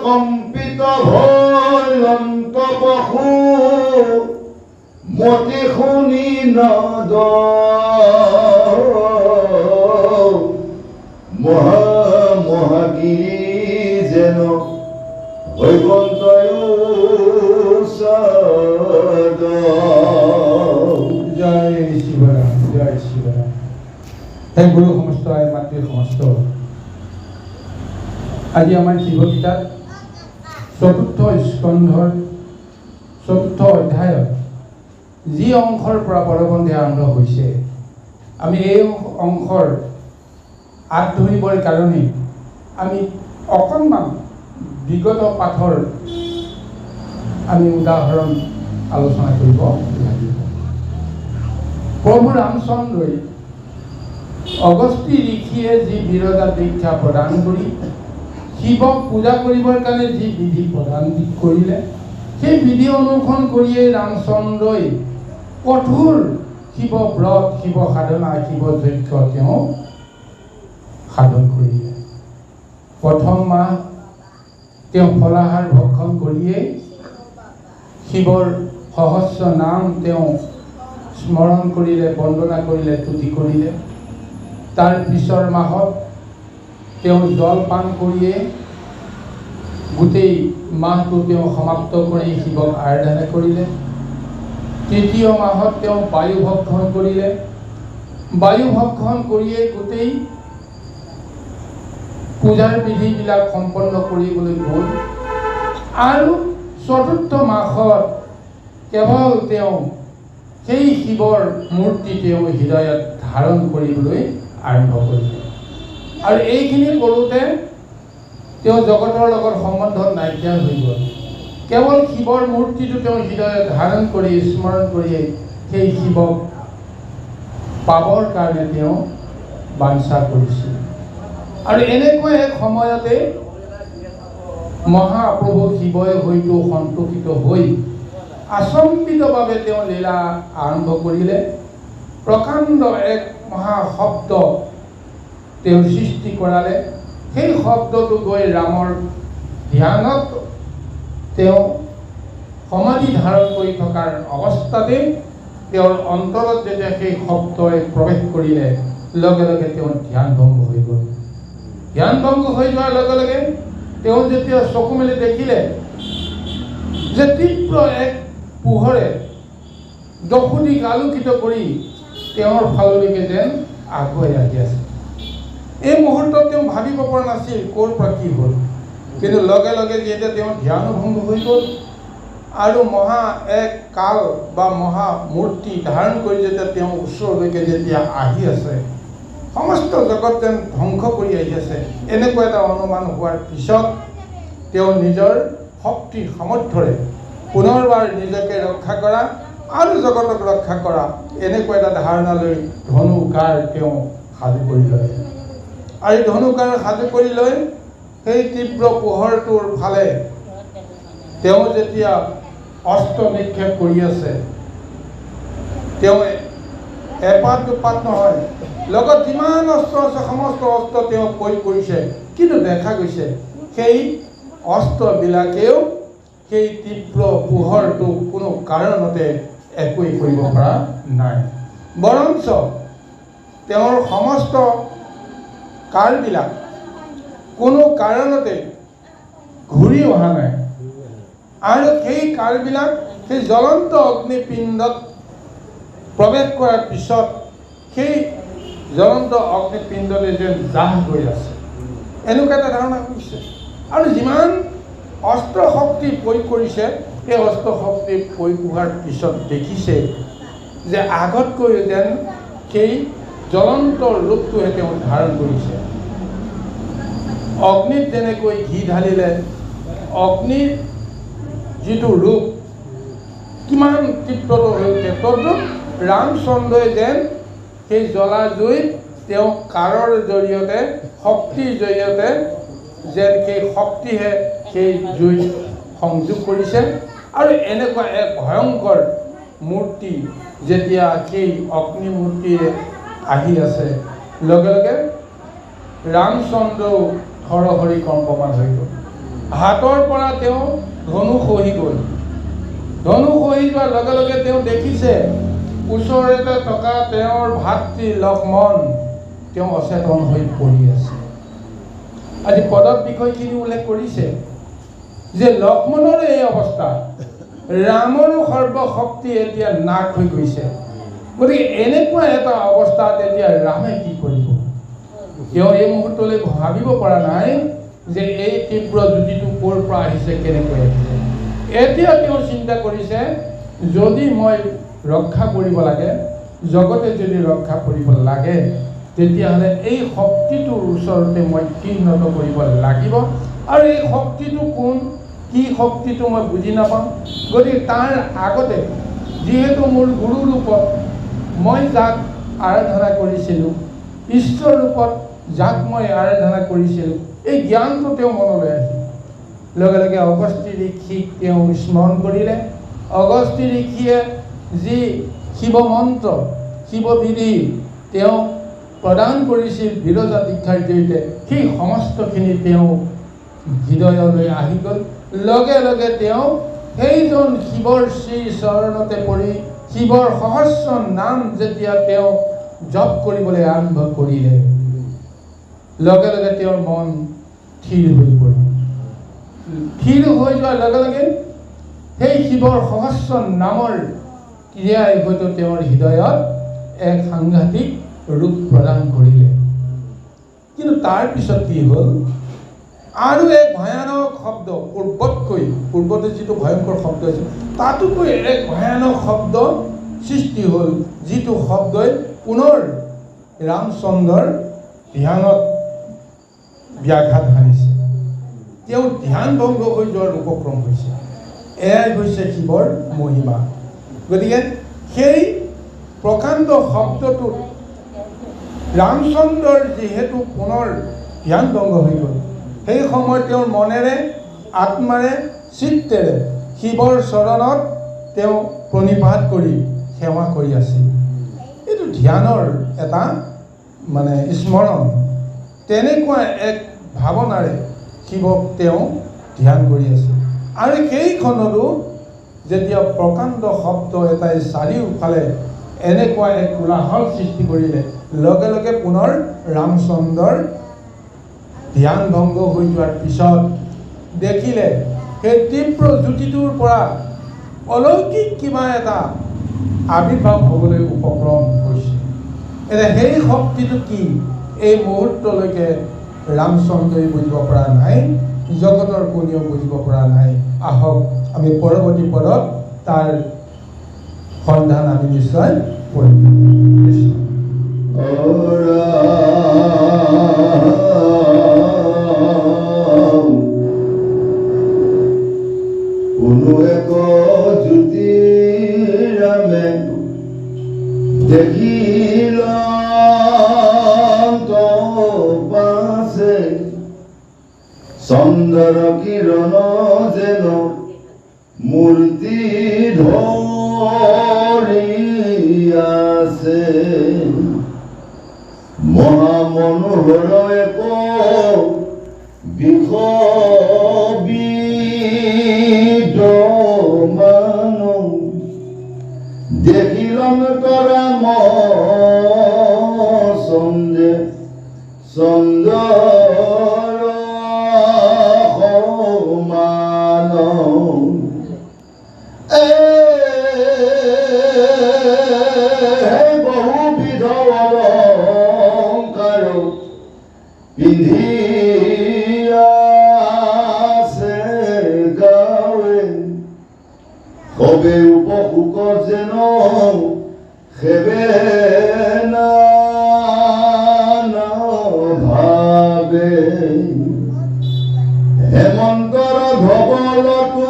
কম্পিত ভয় অন্তবসু মতি শুনি নদ মহাগিৰি যেন হৈবন্তয়ো সদ। জয় শিৱৰাম, জয় শিৱৰাম। হে গুৰু সমস্ত, হে মাতৃ সমস্ত, আজি আমাৰ শিৱগীতাত চতুৰ্থ স্কন্ধৰ চতুৰ্থ অধ্যায়ত যি অংশৰ পৰা পৰৱন্ধে আৰম্ভ হৈছে, আমি এই অংশৰ আঁত ধৰিবৰ কাৰণে আমি অকণমান বিগত পাঠৰ আমি উদাহৰণ আলোচনা কৰিব লাগিব। প্ৰভু ৰামচন্দ্ৰই অগস্ত্যী ঋষিয়ে যি বিৰজা দীক্ষা প্ৰদান কৰি শিৱক পূজা কৰিবৰ কাৰণে যি বিধি প্ৰদান কৰিলে, সেই বিধি অনুসৰণ কৰিয়েই ৰামচন্দ্ৰই কঠোৰ শিৱ ব্ৰত, শিৱ সাধনা, শিৱ যজ্ঞ তেওঁ সাধন কৰিলে। প্ৰথম মাহ তেওঁ ফলাহাৰ ভক্ষণ কৰিয়েই শিৱৰ সহস্ৰ নাম তেওঁ স্মৰণ কৰিলে, বন্দনা কৰিলে, তুতি কৰিলে। তাৰ পিছৰ মাহত তেওঁ জলপান কৰিয়ে গোটেই মাহটো তেওঁ সমাপ্ত কৰি শিৱক আৰাধনা কৰিলে। তৃতীয় মাহত তেওঁ বায়ু ভক্ষণ কৰিলে। বায়ু ভক্ষণ কৰিয়ে গোটেই পূজাৰ বিধিবিলাক সম্পন্ন কৰিবলৈ গ'ল। আৰু চতুৰ্থ মাহত কেৱল তেওঁ সেই শিৱৰ মূৰ্তি তেওঁ হৃদয়ত ধাৰণ কৰিবলৈ আৰম্ভ কৰিলে। আৰু এইখিনি কৰোঁতে তেওঁ জগতৰ লগত সম্বন্ধ নাইকিয়া হৈ গ'ল। কেৱল শিৱৰ মূৰ্তিটো তেওঁ হৃদয়ত ধাৰণ কৰি স্মৰণ কৰিয়ে সেই শিৱক পাবৰ কাৰণে তেওঁ বাঞ্ছা কৰিছিল। আৰু এনেকুৱা এক সময়তে মহাপ্ৰভু শিৱই হয়তো সন্তোষিত হৈ আচম্বিতভাৱে তেওঁ লীলা আৰম্ভ কৰিলে। প্ৰকাণ্ড এক মহাশব্দ তেওঁ সৃষ্টি কৰালে। সেই শব্দটো গৈ ৰামৰ ধ্যানত তেওঁ সমাধি ধাৰণ কৰি থকাৰ অৱস্থাতে তেওঁৰ অন্তৰত যেতিয়া সেই শব্দই প্ৰৱেশ কৰিলে, লগে লগে তেওঁ ধ্যান ভংগ হৈ গ'ল। ধ্যান ভংগ হৈ যোৱাৰ লগে লগে তেওঁ যেতিয়া চকু মেলি দেখিলে যে তীব্ৰ এক পোহৰে দশোদিশ আলোকিত কৰি তেওঁৰ ফাললৈকে যেন আগুৱাই আহি আছে। এই মুহূৰ্তত তেওঁ ভাবিব পৰা নাছিল ক'ৰ পৰা কি হ'ল, কিন্তু লগে লগে যেতিয়া তেওঁ ধ্যান ভংগ হৈ গ'ল আৰু মহা এক কাল বা মহা মূৰ্তি ধাৰণ কৰি যেতিয়া তেওঁ ওচৰলৈকে যেতিয়া আহি আছে, সমস্ত জগত যেন ধ্বংস কৰি আহি আছে, এনেকুৱা এটা অনুমান হোৱাৰ পিছত তেওঁ নিজৰ শক্তি সামৰ্থ্যৰে পুনৰবাৰ নিজকে ৰক্ষা কৰা আৰু জগতক ৰক্ষা কৰা এনেকুৱা এটা ধাৰণা লৈ ধনুকাৰ তেওঁ সাজু কৰি লয়। আৰু ধনুকাৰ সাজু কৰি লৈ সেই তীব্ৰ পোহৰটোৰ ফালে তেওঁ যেতিয়া অস্ত্ৰ নিক্ষেপ কৰি আছে, তেওঁ এপাত দুপাত নহয়, লগত যিমান অস্ত্ৰ আছে সমস্ত অস্ত্ৰ তেওঁ প্ৰয়োগ কৰিছে। কিন্তু দেখা গৈছে সেই অস্ত্ৰবিলাকেও সেই তীব্ৰ পোহৰটো কোনো কাৰণতে একোৱেই কৰিব পৰা নাই। বৰঞ্চ তেওঁৰ সমস্ত কাঁড়বিলাক কোনো কাৰণতে ঘূৰি অহা নাই। আৰু সেই কাঁড়বিলাক সেই জ্বলন্ত অগ্নিপিণ্ডত প্ৰৱেশ কৰাৰ পিছত সেই জ্বলন্ত অগ্নিপিণ্ডতে যেন জাহ গৈ আছে, এনেকুৱা এটা ধাৰণা কৰিছে। আৰু যিমান অস্ত্ৰ শক্তি প্ৰয়োগ কৰিছে, সেই অস্ত্ৰ শক্তি প্ৰয়োগ হোৱাৰ পিছত দেখিছে যে আগতকৈ যেন সেই জ্বলন্ত ৰূপটোহে তেওঁ ধাৰণ কৰিছে। অগ্নিত যেনেকৈ ঘি ঢালিলে অগ্নিৰ যিটো ৰূপ কিমান তীব্ৰত হৈ উঠে, তদ্ৰূপ ৰামচন্দ্ৰই যেন সেই জ্বলা জুইত তেওঁ কাঁড়ৰ জৰিয়তে, শক্তিৰ জৰিয়তে যেন সেই শক্তিহে সেই জুইত সংযোগ কৰিছে। আৰু এনেকুৱা এক ভয়ংকৰ মূৰ্তি যেতিয়া সেই অগ্নি মূৰ্তিৰে আহি আছে, লগে লগে ৰামচন্দ্ৰও থৰহৰি কম্পমান হৈ গ'ল। হাতৰ পৰা তেওঁ ধনু খহি গ'ল। ধনু খহি যোৱাৰ লগে লগে তেওঁ দেখিছে ওচৰতে থকা তেওঁৰ ভাতৃ লক্ষ্মণ তেওঁ অচেতন হৈ পৰি আছে। আজি পদত বিষয়খিনি উল্লেখ কৰিছে যে লক্ষ্মণৰ এই অৱস্থা, ৰামৰো সৰ্বশক্তি এতিয়া নাশ হৈ গৈছে। গতিকে এনেকুৱা এটা অৱস্থাত এতিয়া ৰামে কি কৰিব? তেওঁ এই মুহূৰ্তলৈ ভাবিব পৰা নাই যে এই তীব্ৰ জ্যোতিটো ক'ৰ পৰা আহিছে, কেনেকৈ আহিছে। এতিয়া তেওঁ চিন্তা কৰিছে, যদি মই ৰক্ষা কৰিব লাগে, জগতে যদি ৰক্ষা কৰিব লাগে, তেতিয়াহ'লে এই শক্তিটোৰ ওচৰতে মই তিৰ্নত কৰিব লাগিব। আৰু এই শক্তিটো কোন, কি শক্তিটো মই বুজি নাপাওঁ। গতিকে তাৰ আগতে যিহেতু মোৰ গুৰু ৰূপত মই যাক আৰাধনা কৰিছিলোঁ, ঈশ্বৰ ৰূপত যাক মই আৰাধনা কৰিছিলোঁ, এই জ্ঞানটো তেওঁ মনলৈ আহিল। লগে লগে অগস্ত্যী ঋষিক তেওঁ স্মৰণ কৰিলে। অগস্ত্যী ঋষিয়ে যি শিৱ মন্ত্ৰ, শিৱবিধি তেওঁ প্ৰদান কৰিছিল বিৰজা দীক্ষাৰ জৰিয়তে, সেই সমস্তখিনি তেওঁ হৃদয়লৈ আহি গ'ল। লগে লগে তেওঁ সেইজন শিৱৰ শ্ৰী চৰণতে পৰি শিৱৰ সহস্ৰ নাম যেতিয়া তেওঁ জপ কৰিবলৈ আৰম্ভ কৰিলে, লগে লগে তেওঁৰ মন থিৰ হৈ পৰিল। থিৰ হৈ যোৱাৰ লগে লগে সেই শিৱৰ সহস্ৰ নামৰ ক্ৰিয়াই হয়তো তেওঁৰ হৃদয়ত এক সাংঘাতিক ৰূপ প্ৰদান কৰিলে। কিন্তু তাৰ পিছত কি হ'ল, আৰু এক ভয়ানক শব্দ, পূৰ্বতে যিটো ভয়ংকৰ শব্দ আছিল তাতোকৈ এক ভয়ানক শব্দ সৃষ্টি হ'ল, যিটো শব্দই পুনৰ ৰামচন্দ্ৰৰ ধ্যানত ব্যাঘাত সানিছে। তেওঁ ধ্যান ভংগ হৈ যোৱাৰ উপক্ৰম হৈছে। এয়াই হৈছে শিৱৰ মহিমা। গতিকে সেই প্ৰকাণ্ড শব্দটোত ৰামচন্দ্ৰৰ যিহেতু পুনৰ ধ্যান ভংগ হৈ গ'ল, সেই সময়ত তেওঁৰ মনেৰে, আত্মাৰে, চিত্তেৰে শিৱৰ চৰণত তেওঁ প্ৰণিপাত কৰি সেৱা কৰি আছিল। এইটো ধ্যানৰ এটা স্মৰণ। তেনেকুৱা এক ভাৱনাৰে শিৱক তেওঁ ধ্যান কৰি আছিল। আৰু সেইখনতো যেতিয়া প্ৰকাণ্ড শব্দ এটাই চাৰিওফালে এনেকুৱা এক কোলাহল সৃষ্টি কৰিলে, লগে লগে পুনৰ ৰামচন্দ্ৰৰ ধ্যান ভংগ হৈ যোৱাৰ পিছত দেখিলে সেই তীব্ৰ জ্যোতিটোৰ পৰা অলৌকিক কিবা এটা আবিৰ্ভাৱ হ'বলৈ উপক্ৰম হৈছে। এতিয়া সেই শক্তিটো কি, এই মুহূৰ্তলৈকে ৰামচন্দ্ৰই বুজিব পৰা নাই, জগতৰ কোনেও বুজিব পৰা নাই। আহক আমি পৰৱৰ্তী পদত তাৰ সন্ধান আমি নিশ্চয় কৰিম। কোনো এক জ্যোতি ৰামে দেখিল পাছে, চন্দ্ৰৰ কিৰণ যেন মূৰ্তি ধৰি আছে। মহামনোহৰ এক বিদ্যমান দেখিলম তৰা চন্দে চন্দৰ সমান। বহুবিধ অলংকাৰ পিন্ধি আছে গাৱে, সবে উপসুক যেন সেবে ভাবে। হেমন্তৰ ধবলতো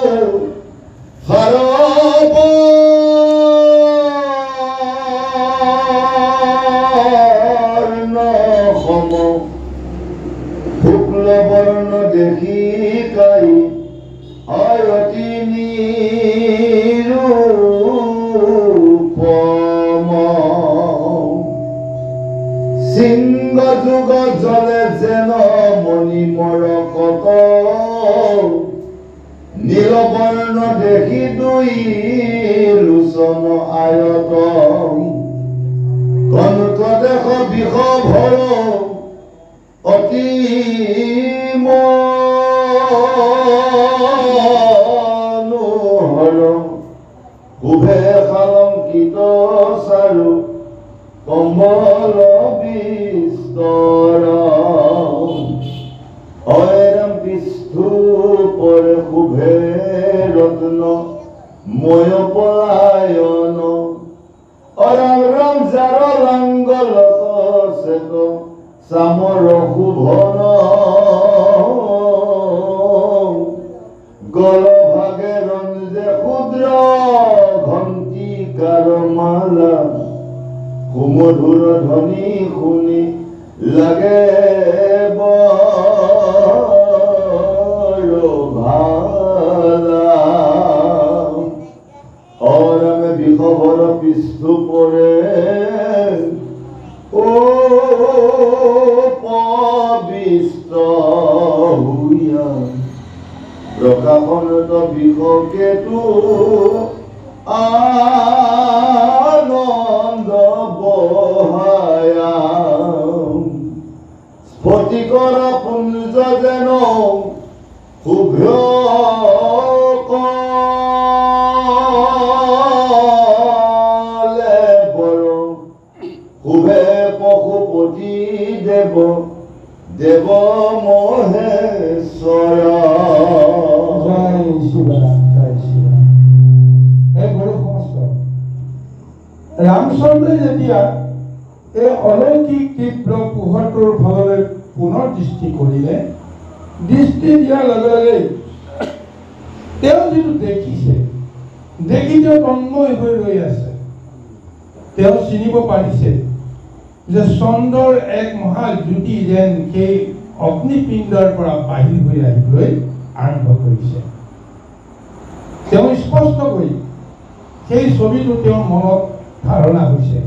হাৰব সম, শুক্ল বৰ্ণ দেখি কাই আয়তি নিৰূপম। সিংহ যুগ জলে যেন মণি মৰকত, নীলবৰ্ণ দেখি দুই লোচন আয়ত কণ্ঠ দেখ বিষ ভৰ অতি মনোহৰ শুভে সালংকিত চাৰু কমল বিস্তৰ অয়ৰাম পিষ্ঠু পৰে শুভে ৰত্ন ময় পলায়ন অৰাম ৰাম জাৰ লাংগলত চেত চামৰ শুভন গল ভাগে ৰঞ্জে ক্ষুদ্ৰ ঘণ্টিকাৰ মালা সুমধুৰ ধ্বনি শুনি লাগে বৰ ভালা অৰামে বিষভৰ পিষ্ঠু পৰে ও পবিষ্ট হুইয়া প্ৰকাশনত বিষকেতু আনন্দ বহায়া স্ফটিকৰ পুঞ্জ যেন শুভ্ৰ কলে বৰ শুভে পশুপতি দেৱ দেৱ মহেশ্বৰ জয় শিৱৰাম জয় শিৱৰাম এই গুৰু সমস্ত ৰামচন্দ্ৰই যেতিয়া এই অলৌকিক তীব্ৰ পোহৰটোৰ ফাললৈ পুনৰ দৃষ্টি কৰিলে দৃষ্টি দিয়াৰ লগে লগে তেওঁ যিটো দেখিছে দেখি তেওঁ তন্ময় হৈ ৰৈ আছে তেওঁ চিনিব পাৰিছে যে চন্দ্ৰৰ এক মহাজ্যোতি যেন সেই অগ্নিপিণ্ডৰ পৰা বাহিৰ হৈ আহিবলৈ আৰম্ভ কৰিছে তেওঁ স্পষ্টকৈ সেই ছবিটো তেওঁৰ মনত ধাৰণা হৈছে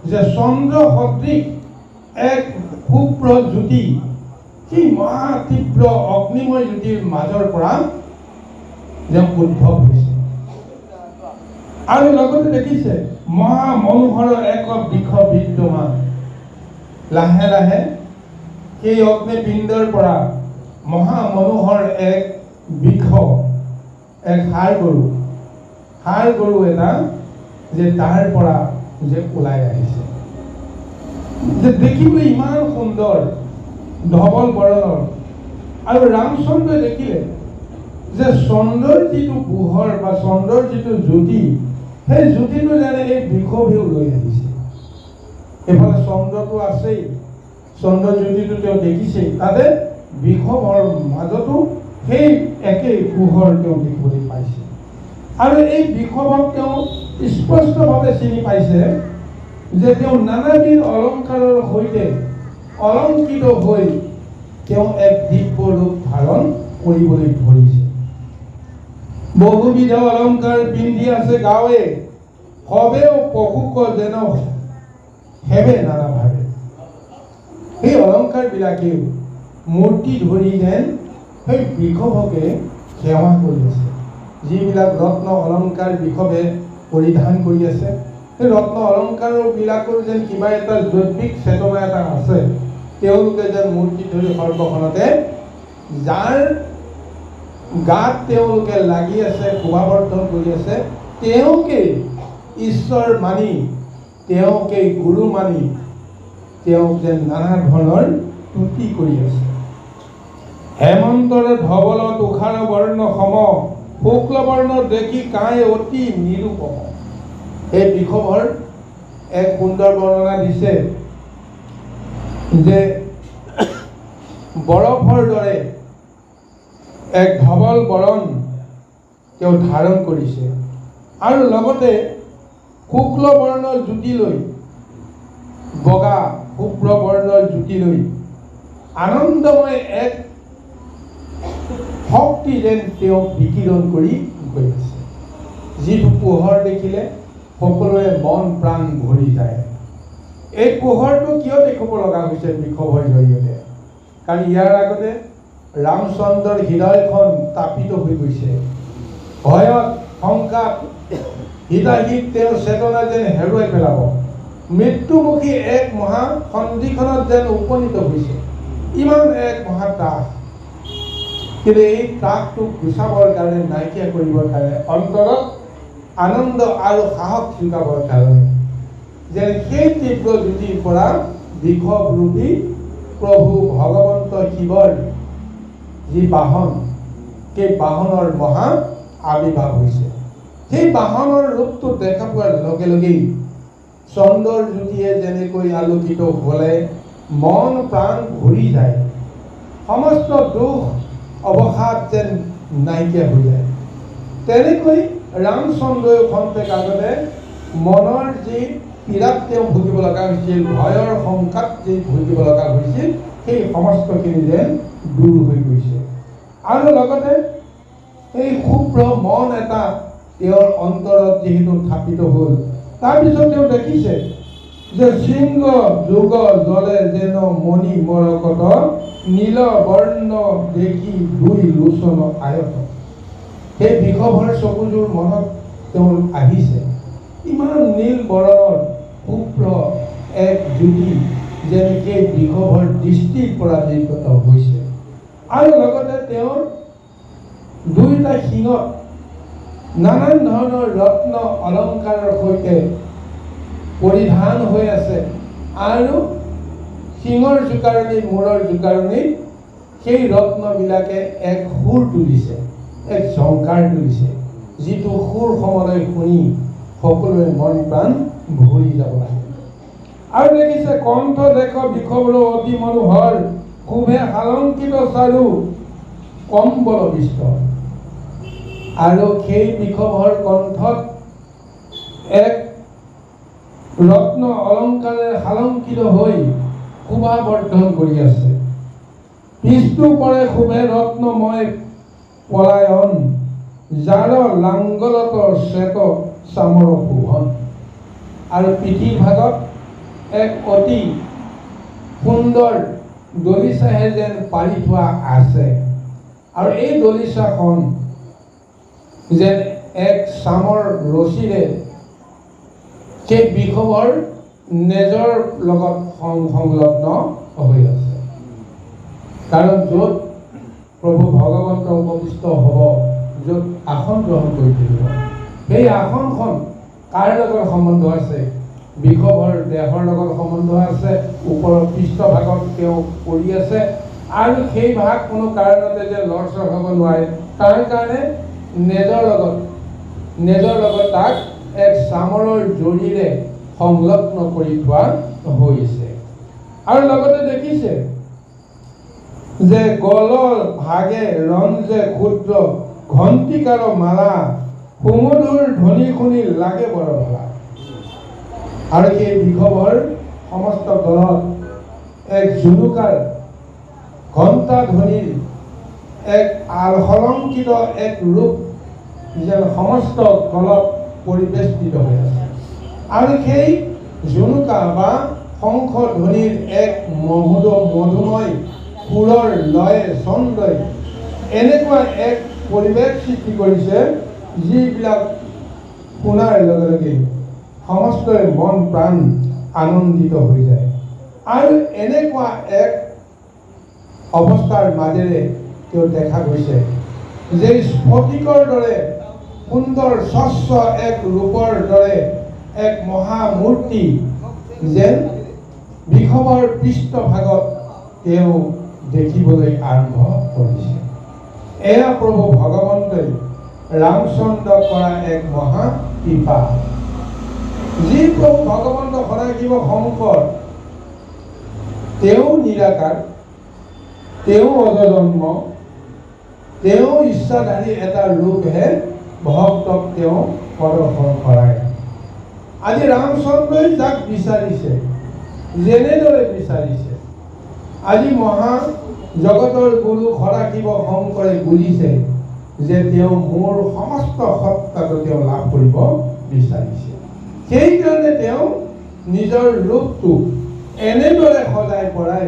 যে চন্দ্ৰ সদৃশ এক শুভ্ৰ জ্যোতি সেই মহা তীব্ৰ অগ্নিময় জ্যোতিৰ মাজৰ পৰা যেন উদ্ভৱ হৈছে আৰু লগতে দেখিছে মহা মনোহৰ এক বৃক্ষ বিদ্যমান লাহে লাহে সেই অগ্নিপিণ্ডৰ পৰা মহা মনোহৰ এক বৃক্ষ এক ষাঁড় গৰু এটা যে তাৰ পৰা যে ওলাই আহিছে যে দেখিবলৈ ইমান সুন্দৰ ধৱল বৰণৰ আৰু ৰামচন্দ্ৰই দেখিলে যে চন্দ্ৰৰ যিটো পোহৰ বা চন্দ্ৰৰ যিটো জ্যোতি সেই জ্যোতিটো যেনে এই বৃক্ষভিও লৈ আহিছে এইফালে চন্দ্ৰটো আছেই চন্দ্ৰ জ্যোতিটো তেওঁ দেখিছে তাতে বৃক্ষৰ মাজতো সেই একেই পোহৰ তেওঁ দেখিবলৈ পাইছে আৰু এই বৃক্ষক তেওঁ স্পষ্টভাৱে চিনি পাইছে যে তেওঁ নানাবিধ অলংকাৰৰ সৈতে অলংকৃত হৈ তেওঁ এক দিব্য ৰূপ ধাৰণ কৰিবলৈ ধৰিছে বহুবিধ অলংকাৰ পিন্ধি আছে গাঁৱে সবেও পশুক যেন হেবে নানাভাৱে সেই অলংকাৰবিলাকেও মূৰ্তি ধৰি যেন সেই বৃষভকে সেৱা কৰি আছে যিবিলাক ৰত্ন অলংকাৰ বৃষভে পৰিধান কৰি আছে সেই ৰত্ন অলংকাৰবিলাকৰ যেন কিবা এটা জৈৱিক চেতনা এটা আছে তেওঁলোকে যেন মূৰ্তি ধৰি সৰ্বখনতে যাৰ গাত তেওঁলোকে লাগি আছে শোভাবৰ্ধন কৰি আছে তেওঁকে ঈশ্বৰ মানি তেওঁকে গুৰু মানি তেওঁক যেন নানা ধৰণৰ তুতি কৰি আছে হেমন্তৰ ধৱল তুষাৰ বৰ্ণ সম শুক্ল বৰ্ণ দেখি কাঁই অতি নিৰূপম এই বৃষভৰ এক সুন্দৰ বৰ্ণনা দিছে যে বৰফৰ দৰে এক ধৱল বৰণ তেওঁ ধাৰণ কৰিছে আৰু লগতে শুক্ল বৰ্ণৰ জ্যোতি লৈ বগা শুভ্ৰ বৰ্ণৰ জ্যোতি লৈ আনন্দময় এক শক্তি যেন তেওঁ বিকিৰণ কৰি গৈ আছে যিটো পোহৰ দেখিলে সকলোৰে মন প্ৰাণ ভৰি যায় এই পোহৰটো কিয় দেখিব লগা হৈছে বৃষভৰ জৰিয়তে কাৰণ ইয়াৰ আগতে ৰামচন্দ্ৰৰ হৃদয়খন তাপিত হৈ গৈছে। ভয়ত শংকাত হিতাহিত তেওঁৰ চেতনা যেন হেৰুৱাই পেলাব, মৃত্যুমুখী এক মহা সন্ধিখনত যেন উপনীত হৈছে। ইমান এক মহা ত্ৰাস, কিন্তু এই ত্ৰাসটোক গুচাবৰ কাৰণে, নাইকিয়া কৰিবৰ কাৰণে, অন্তৰত আনন্দ আৰু সাহস যোগাবৰ কাৰণে যেন সেই তীব্ৰ জ্যোতিৰ পৰা বিষৱ ৰূপী প্ৰভু ভগৱন্ত শিৱৰ যি বাহন, সেই বাহনৰ মহা আবিৰ্ভাৱ হৈছে। সেই বাহনৰ ৰূপটো দেখা পোৱাৰ লগে লগেই চন্দ্ৰৰ জ্যোতিয়ে যেনেকৈ আলোকিত হ'লে মন প্ৰাণ ভৰি যায়, সমস্ত দুখ অৱসাদ যেন নাইকিয়া হৈ যায়, তেনেকৈ ৰামচন্দ্ৰই খন্তেক আগতে মনৰ যি পীড়াত তেওঁ ভুগিব লগা হৈছিল, ভয়ৰ শংকাত যি ভুগিব লগা হৈছিল, সেই সমস্তখিনি যেন দূৰ হৈ গৈছে। আৰু লগতে এই শুভ্ৰ মন এটা তেওঁৰ অন্তৰত যিহেতু স্থাপিত হ'ল, তাৰপিছত তেওঁ দেখিছে যে শৃংগ যোগ জলে যেন মণি মৰকত, নীল বৰ্ণ দেখি দুই লোচন আয়ত। সেই বিষভৰ চকুযোৰ মনত তেওঁৰ আহিছে, ইমান নীল বৰণৰ শুভ্ৰ এক জ্যোতি যেন সেই বিষভৰ দৃষ্টিৰ পৰা নিৰ্গত হৈছে। আৰু লগতে তেওঁৰ দুয়োটা শিঙত নানান ধৰণৰ ৰত্ন অলংকাৰৰ সৈতে পৰিধান হৈ আছে, আৰু শিঙৰ জোকাৰণি, মূৰৰ জোকাৰণি, সেই ৰত্নবিলাকে এক সুৰ তুলিছে, এক ঝংকাৰ তুলিছে, যিটো সুৰ সমলৈ শুনি সকলোৱে মন প্ৰাণ ভৰি যাব লাগে। আৰু দেখিছে কণ্ঠ দেখ বিষৱৰ অতি মনোহৰ, শুভে সালংকিত চাৰু কম্বল বিস্তৰ। আৰু সেই বিষভৰ কণ্ঠত এক ৰত্ন অলংকাৰে সালংকিত হৈ শোভাবৰ্ধন কৰি আছে। পিছটো পৰে শুভে ৰত্নময় পলায়ন, যাৰ লাংগলত শ্বেত চামৰ শোভন। আৰু পিঠিৰ ভাগত এক অতি সুন্দৰ দলিচাহে যেন পাৰি থোৱা আছে, আৰু এই দলিচাখন যেন এক চামৰ ৰছীৰে সেই বিষভৰ নেজৰ লগত সংলগ্ন হৈ আছে। কাৰণ য'ত প্ৰভু ভগৱন্ত উপবিষ্ট হ'ব, য'ত আসন গ্ৰহণ কৰি থাকিব, সেই আসনখন কাৰ লগত সম্বন্ধ আছে? বিষভৰ দেহৰ লগত সম্বন্ধ আছে। ওপৰৰ পৃষ্ঠভাগত তেওঁ পৰি আছে, আৰু সেই ভাগ কোনো কাৰণতে যে লৰচৰ হ'ব নোৱাৰে, তাৰ কাৰণে নেজৰ লগত তাক এক চামৰৰ জৰিৰে সংলগ্ন কৰি থোৱা হৈছে। আৰু লগতে দেখিছে যে গলৰ ভাগে ৰঞ্জে ক্ষুদ্ৰ ঘণ্টিকাৰ মালা, সুমধুৰ ধ্বনি শুনি লাগে বৰ ভালা। আৰু সেই বিষভৰ সমস্ত গলত এক জুনুকাৰ ঘণ্টা ধ্বনিৰ এক আলহলংকিত এক ৰূপ যেন সমস্ত গলত পৰিবেষ্টিত হৈ আছে। আৰু সেই জুনুকা বা শংখ ধ্বনিৰ এক মধুময় সুৰৰ লয়ে ছন্দই এনেকুৱা এক পৰিৱেশ সৃষ্টি কৰিছে, যিবিলাক শুনাৰ লগে লগে সমস্তই মন প্ৰাণ আনন্দিত হৈ যায়। আৰু এনেকুৱা এক অৱস্থাৰ মাজেৰে তেওঁ দেখা গৈছে যে স্ফটিকৰ দৰে সুন্দৰ স্বচ্ছ এক ৰূপৰ দৰে এক মহামূৰ্তি যেন বিষভৰ পৃষ্ঠভাগত তেওঁ দেখিবলৈ আৰম্ভ কৰিছে। এয়া প্ৰভু ভগৱন্তই ৰামচন্দ্ৰক কৰা এক মহা কৃপা। যি প্ৰভু ভগৱন্ত সদাশিৱ শংকৰ, তেওঁ নিৰাকাৰ, তেওঁ অজন্ম, তেওঁ ইচ্ছাধাৰী এটা ৰূপহে ভক্তক তেওঁ প্ৰদৰ্শন কৰায়। আজি ৰামচন্দ্ৰই যাক বিচাৰিছে, যেনেদৰে বিচাৰিছে, আজি মহা জগতৰ গুৰু সদাশিৱ শংকৰে বুজিছে যে তেওঁ মোৰ সমস্ত সত্তাটো তেওঁ লাভ কৰিব বিচাৰিছে। সেইকাৰণে তেওঁ নিজৰ ৰূপটো এনেদৰে সজাই পৰাই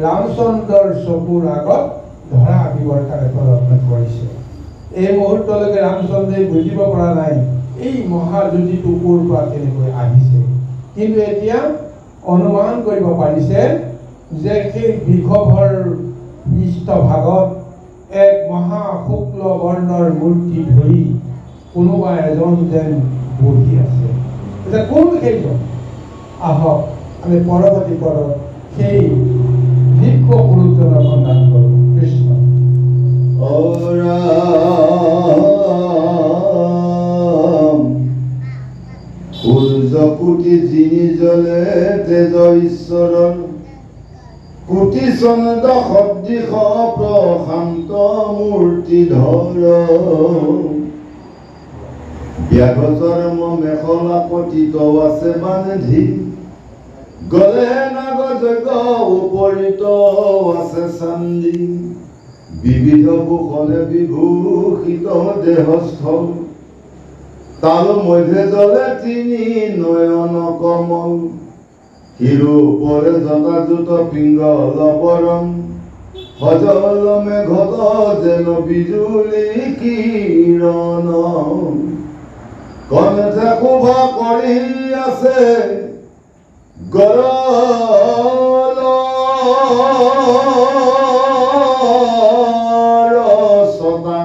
ৰামচন্দ্ৰৰ চকুৰ আগত ধৰা আঁকিবৰ কাৰণে প্ৰযত্ন কৰিছে। এই মুহূৰ্তলৈকে ৰামচন্দ্ৰই বুজিব পৰা নাই এই মহাজ্যোতিটো ক'ৰ পৰা কেনেকৈ আহিছে, কিন্তু এতিয়া অনুমান কৰিব পাৰিছে যে সেই বৃষভৰ পৃষ্ঠভাগত এক মহা শুক্ল বৰ্ণৰ মূৰ্তি ধৰি কোনোবা এজন যেন বহি আছে। এতিয়া কোন সেইজন? আহক আমি পৰৱৰ্তী পদত সেই দিব্য পুৰুষজনৰ সন্ধান কৰোঁ। কৃষ্ণ সূৰ্য কোটি যিনি জ্বলে তেজ ঈশ্বৰৰ, কোটি চন্দ্ৰ সদৃশ প্ৰশান্ত মূৰ্তি ধৰ, ব্যাঘ চৰ্ম মেখলা পতিত আছে বান্ধি, গলে নাগ যজ্ঞ উপৰিত আছে চান্দি, বিবিধ ভূষণে বিভূষিত দেহস্থ, তাৰ মধ্যে জ্বলে তিনি নয়ন কমল, শিৰোপৰে জটাজুট পিংগল বৰণ, সজল মেঘত যেন বিজুলী কিৰণ, কণ্ঠে শোভা কৰি আছে গৰল ৰচনা,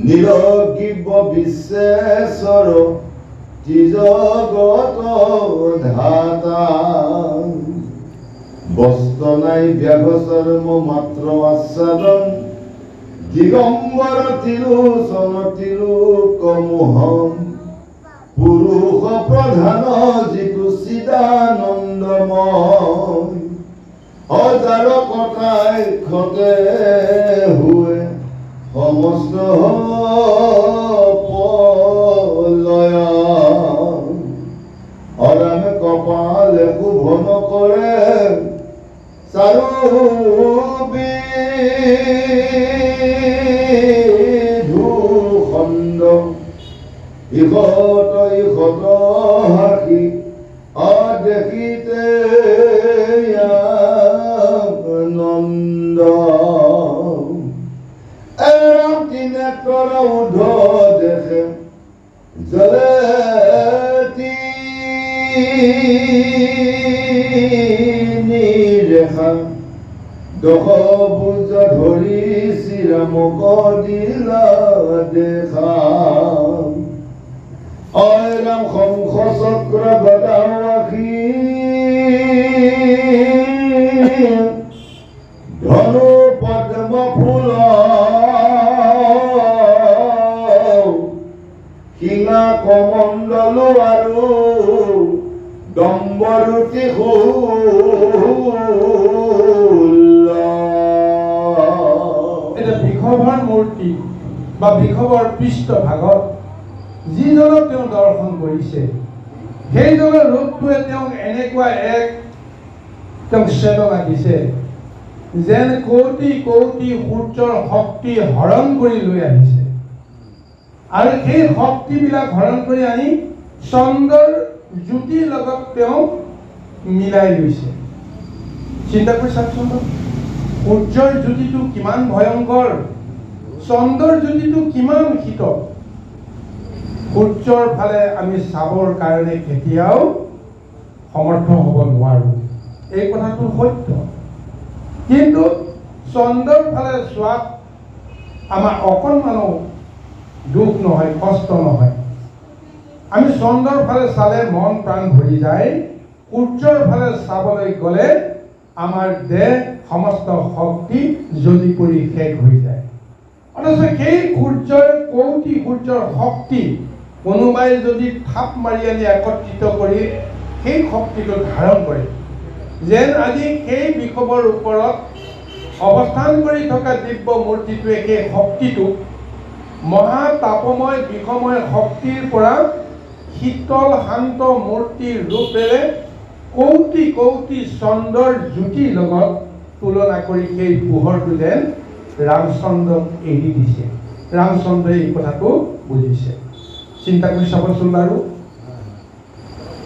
নীলগিব বিশ্বেশ্বৰ ত্ৰিজগত ধাতা, বস্ত্ৰ নাই ব্যাঘ চৰ্ম মাত্ৰ আচ্ছাদন, দিগম্বৰ তিলোচন তিলোক মোহন, পুৰুষ প্ৰধান যিটো চিদানন্দময়, হাজাৰ কটাই খতে হুৱে সমস্ত পলয়, অৰামে কপালে শোভন কৰে চাৰুবিধূষণ্ড, ইহত ইহত হাসি অদেখিতে নন্দ, এৰাতি নেত্ৰৰ উৰ্ধ দেখে জলে ৰেখা, দশ ভুজ ধৰি শ্ৰীৰামক দিলা দেখা, অয় ৰাম শংখ চক্ৰ গদা আখি, ধনু পদ্ম ফুল শিঙা কমণ্ডল আৰু দম্বৰুতি এটা বৃষভৰ মূৰ্তি বা বৃষভৰ পৃষ্ঠভাগত যিজনক তেওঁ দৰ্শন কৰিছে, সেইজনৰ ৰূপটোৱে তেওঁক এনেকুৱা এক তেওঁক চেতনা দিছে যেন কোটি কোটি সূৰ্যৰ শক্তি হৰণ কৰি লৈ আহিছে, আৰু সেই শক্তিবিলাক হৰণ কৰি আনি চন্দ্ৰৰ জ্যোতিৰ লগত তেওঁ মিলাই লৈছে। চিন্তা কৰি চাওকচোন, সূৰ্যৰ জ্যোতিটো কিমান ভয়ংকৰ, চন্দ্ৰৰ জ্যোতিটো কিমান শীতল। সূৰ্যৰ ফালে আমি চাবৰ কাৰণে কেতিয়াও সমৰ্থ হ'ব নোৱাৰো, এই কথাটো সত্য, কিন্তু চন্দ্ৰৰ ফালে চোৱাত আমাৰ অকণমানো দুখ নহয়, কষ্ট নহয়। আমি চন্দ্ৰৰ ফালে চালে মন প্ৰাণ ভৰি যায়, সূৰ্যৰ ফালে চাবলৈ গ'লে আমাৰ দেহ সমস্ত শক্তি জ্বলি পৰি শেষ হৈ যায়। অথচ সেই সূৰ্যৰ কোটি সূৰ্যৰ শক্তি কোনোবাই যদি থাপ মাৰি আনি একত্ৰিত কৰি সেই শক্তিটো ধাৰণ কৰে, যেন আজি সেই বৃষভৰ ওপৰত অৱস্থান কৰি থকা দিব্য মূৰ্তিটোৱে সেই শক্তিটো মহা তাপময় বিষময় শক্তিৰ পৰা শীতল শান্ত মূৰ্তিৰ ৰূপেৰে কৌটি কৌটি চন্দ্ৰৰ জ্যোতিৰ লগত তুলনা কৰি সেই পোহৰটো যেন ৰামচন্দ্ৰক এৰি দিছে। ৰামচন্দ্ৰই এই কথাটো বুজিছে। চিন্তা কৰি চাবচোন বাৰু,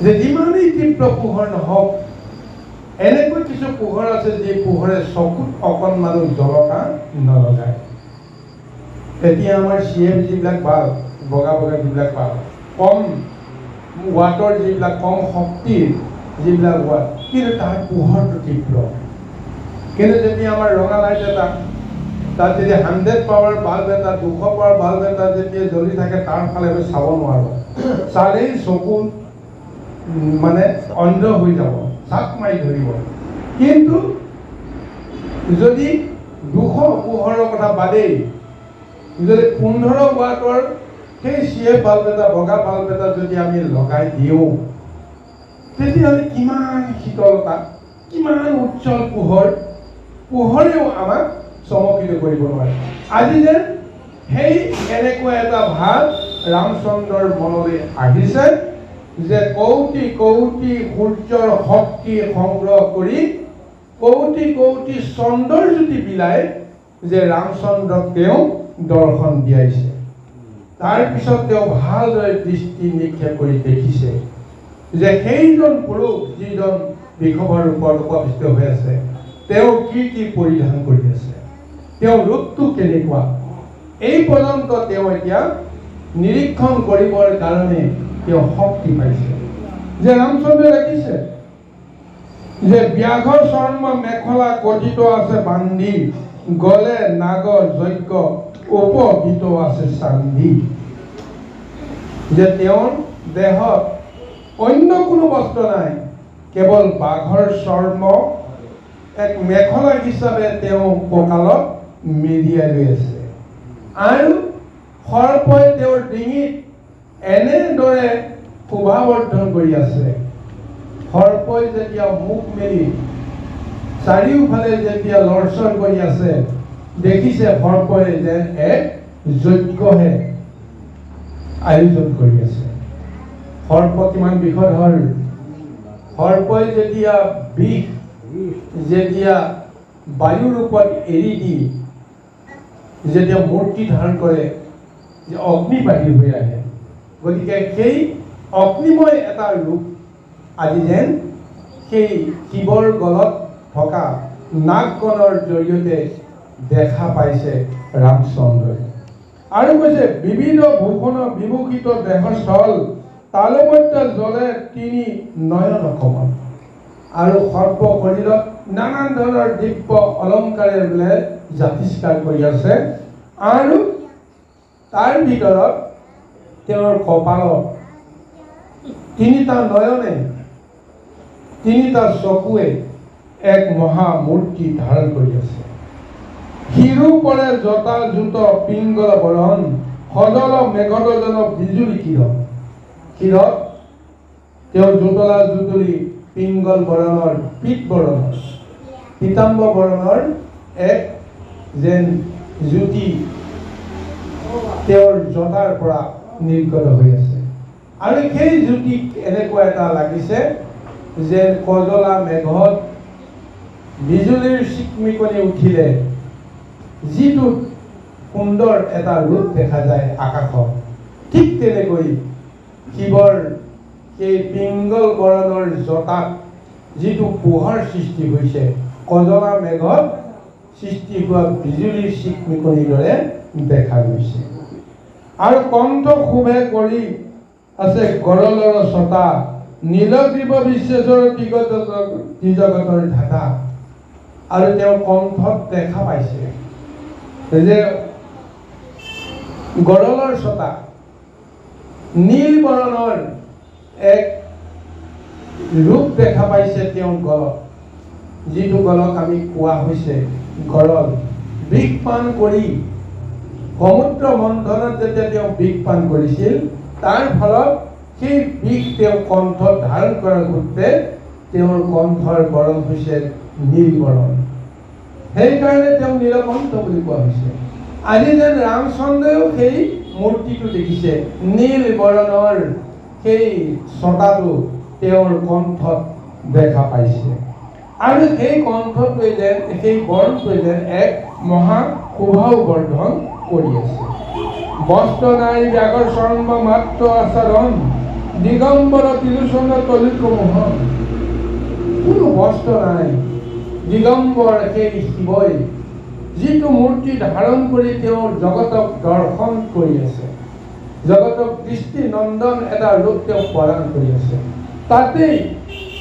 যে যিমানেই তীব্ৰ পোহৰ নহওক এনেকৈ কিছু পোহৰ আছে যি পোহৰে চকুত অকণমানো জলকা নলগায়। এতিয়া আমাৰ CF যিবিলাক বাল্ব, বগা বগা যিবিলাক বাল্ব, কম ৱাটৰ যিবিলাক, কম শক্তিৰ যিবিলাক ৱাট, কিন্তু তাৰ পোহৰটো তীব্ৰ। কিন্তু যেতিয়া আমাৰ ৰঙা লাইট এটা, তাত যদি 100 পাৱাৰ বাল্ব এটা, 200 পাৱাৰ বাল্ব এটা যেতিয়া জ্বলি থাকে, তাৰ ফালে আমি চাব নোৱাৰোঁ। চালেই চকু মানে অন্ধ হৈ যাব, চাপ মাৰি ধৰিব। কিন্তু যদি 200 পোহৰৰ কথা বাদেই যদি 15 ৱাটৰ সেই CF বাল্ব এটা, বগা বাল্ব এটা যদি আমি লগাই দিওঁ, তেতিয়াহ'লে কিমান শীতলতা, কিমান উজ্জ্বল পোহৰেও আমাক চমকিত কৰিব নোৱাৰে। আজি যেন সেই এনেকুৱা এটা ভাৱ ৰামচন্দ্ৰৰ মনলৈ আহিছে যে কৌটি কৌটি সূৰ্যৰ শক্তি সংগ্ৰহ কৰি কৌটি কৌটি চন্দ্ৰৰ জ্যোতি বিলাই যে ৰামচন্দ্ৰক তেওঁ দৰ্শন দিয়াইছে। তাৰপিছত তেওঁ ভালদৰে দৃষ্টি নিক্ষেপ কৰি দেখিছে যে সেইজন পুৰুষ যিজন বৃষভৰ ওপৰত উপবিষ্ট হৈ আছে, তেওঁ কি কি পৰিধান কৰি আছে, তেওঁৰ ৰূপটো কেনেকুৱা, এই পৰ্যন্ত তেওঁ এতিয়া নিৰীক্ষণ কৰিবৰ কাৰণে তেওঁ শক্তি পাইছে। যে ৰামচন্দ্ৰই দেখিছে যে ব্যাঘ্ৰ চৰ্ম মেখলা কথিত আছে বান্ধি, গলে নাগৰ যজ্ঞ উপবিত আছে চান্ধি। যে তেওঁৰ দেহত অন্য কোনো বস্ত্ৰ নাই, কেৱল বাঘৰ চৰ্ম এক মেখলা হিচাপে তেওঁ কঁকালত মেৰিয়াই লৈ আছে। আৰু সৰ্পই তেওঁৰ ডিঙিত এনেদৰে শোভাবৰ্ধন কৰি আছে। সৰ্পই যেতিয়া মুখ মেলি চাৰিওফালে যেতিয়া লৰচৰ কৰি আছে, দেখিছে সৰ্পই যেন এক যজ্ঞহে আয়োজন কৰি আছে। সৰ্প কিমান বিষধৰ। সৰ্পই যেতিয়া বিষ যেতিয়া বায়ুৰ ওপৰত এৰি দি যেতিয়া মূৰ্তি ধাৰণ কৰে, যে অগ্নিবাহী হৈ আহে। গতিকে সেই অগ্নিময় এটা ৰূপ আজি যেন সেই শিৱৰ গলত থকা নাগগণৰ জৰিয়তে দেখা পাইছে ৰামচন্দ্ৰই। আৰু কৈছে বিবিধ ভূষণ বিভূষিত দেহস্থল, তালুমধ্য জলে তিনি নয়ন কমল। আৰু সৰ্প শৰীৰত নানান ধৰণৰ দিব্য অলংকাৰে বোলে জাতিষ্কাৰ কৰি আছে। আৰু তাৰ ভিতৰত তেওঁৰ কপালত তিনিটা নয়নে, তিনিটা চকুৱে এক মহামূৰ্তি ধাৰণ কৰি আছে। শিৰো পৰে জটা জুত পিংগল বৰণ, সজল মেঘজন বিজুলী কিৰণ। শিৰত তেওঁৰ জোতলা জুতলি পিংগল বৰণৰ, পীত বৰণৰ, পীতাম্বৰ বৰণৰ এক যেন জ্যোতি তেওঁৰ জটাৰ পৰা নিৰ্গত হৈ আছে। আৰু সেই জ্যোতিত এনেকুৱা এটা লাগিছে যে কজলা মেঘত বিজুলীৰ চিকমিকনি উঠিলে যিটো সুন্দৰ এটা ৰূপ দেখা যায় আকাশত, ঠিক তেনেকৈ শিৱৰ সেই পিংগল বৰণৰ জটাত যিটো পোহৰ সৃষ্টি হৈছে, কজলা মেঘত সৃষ্টি হোৱা বিজুলীৰ চিকমিকনিৰ দৰে দেখা গৈছে। আৰু কণ্ঠ শোভে কৰি আছে গৰলৰ ছটা, নীলগ্ৰীৱ বিশ্বেশ্বৰ ত্ৰিজগতৰ ধাতা। আৰু তেওঁ কণ্ঠত দেখা পাইছে যে গৰলৰ ছটা, নীল বৰণৰ এক ৰূপ দেখা পাইছে তেওঁৰ গলত, যিটো গলক আমি কোৱা হৈছে গৰল। বিষ পান কৰি সমুদ্ৰ মন্থনত যেতিয়া তেওঁ বিষ পান কৰিছিল, তাৰ ফলত সেই বিষ তেওঁ কণ্ঠত ধাৰণ কৰাৰ সূত্ৰে তেওঁৰ কণ্ঠৰ বৰণ হৈছে নীল বৰণ। সেইকাৰণে তেওঁ নীলকণ্ঠ বুলি কোৱা হৈছে। আজি যেন ৰামচন্দ্ৰও সেই মূৰ্তিটো দেখিছে, নীল বৰণৰ সেই ছটাটো তেওঁৰ কণ্ঠত দেখা পাইছে। আৰু সেই কণ্ঠটোৱে যেন, সেই বৰণটোৱে যেন এক মহা শোভাবৰ্ধন কৰি আছে। বস্ত্ৰ নাই ব্যাঘ্ৰ চৰ্ম মাত্ৰ আচৰণ, দিগম্বৰ তিলোচন তলিত মোহন। কোনো বস্ত্ৰ নাই, দিগম্বৰ সেই শিৱই যিটো মূৰ্তি ধাৰণ কৰি তেওঁৰ জগতক দৰ্শন কৰি আছে, জগতক দৃষ্টি নন্দন এটা ৰূপ তেওঁ প্ৰদান কৰি আছে। তাতেই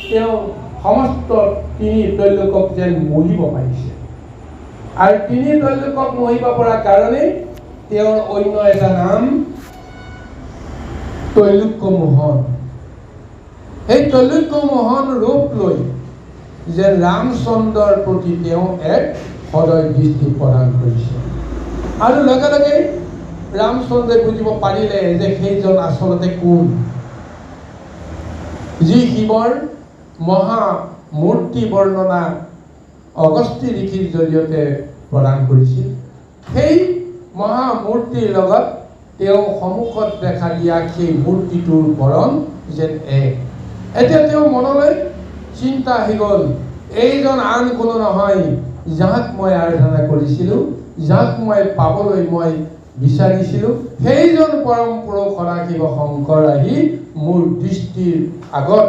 তেওঁ সমস্ত তিনি তৈলোকক যেন মোহিব পাৰিছে। আৰু তিনি তৈলোকক মোহিব পৰা কাৰণে তেওঁৰ অন্য এটা নাম তৈলোক্য মোহন। সেই তৈলোক্য মোহন ৰূপ লৈ যে ৰামচন্দ্ৰৰ প্ৰতি তেওঁ এক সদয় দৃষ্টি প্ৰদান কৰিছে। আৰু লগে লগে ৰামচন্দ্ৰই বুজিব পাৰিলে যে সেইজন আচলতে কোন, যি শিৱৰ মহা মূৰ্তি বৰ্ণনা অগস্ত্যী ঋষিৰ জৰিয়তে প্ৰদান কৰিছিল। সেই মহামূৰ্তিৰ লগত তেওঁ সন্মুখত দেখা দিয়া সেই মূৰ্তিটোৰ বৰণ যেন এক। এতিয়া তেওঁ মনলৈ চিন্তা আহি গ'ল, এইজন আন কোনো নহয়, যাক মই আৰাধনা কৰিছিলোঁ, যাক মই পাবলৈ মই বিচাৰিছিলোঁ, সেইজন পৰম পুৰুষ সদাশিৱ শংকৰ আহি মোৰ দৃষ্টিৰ আগত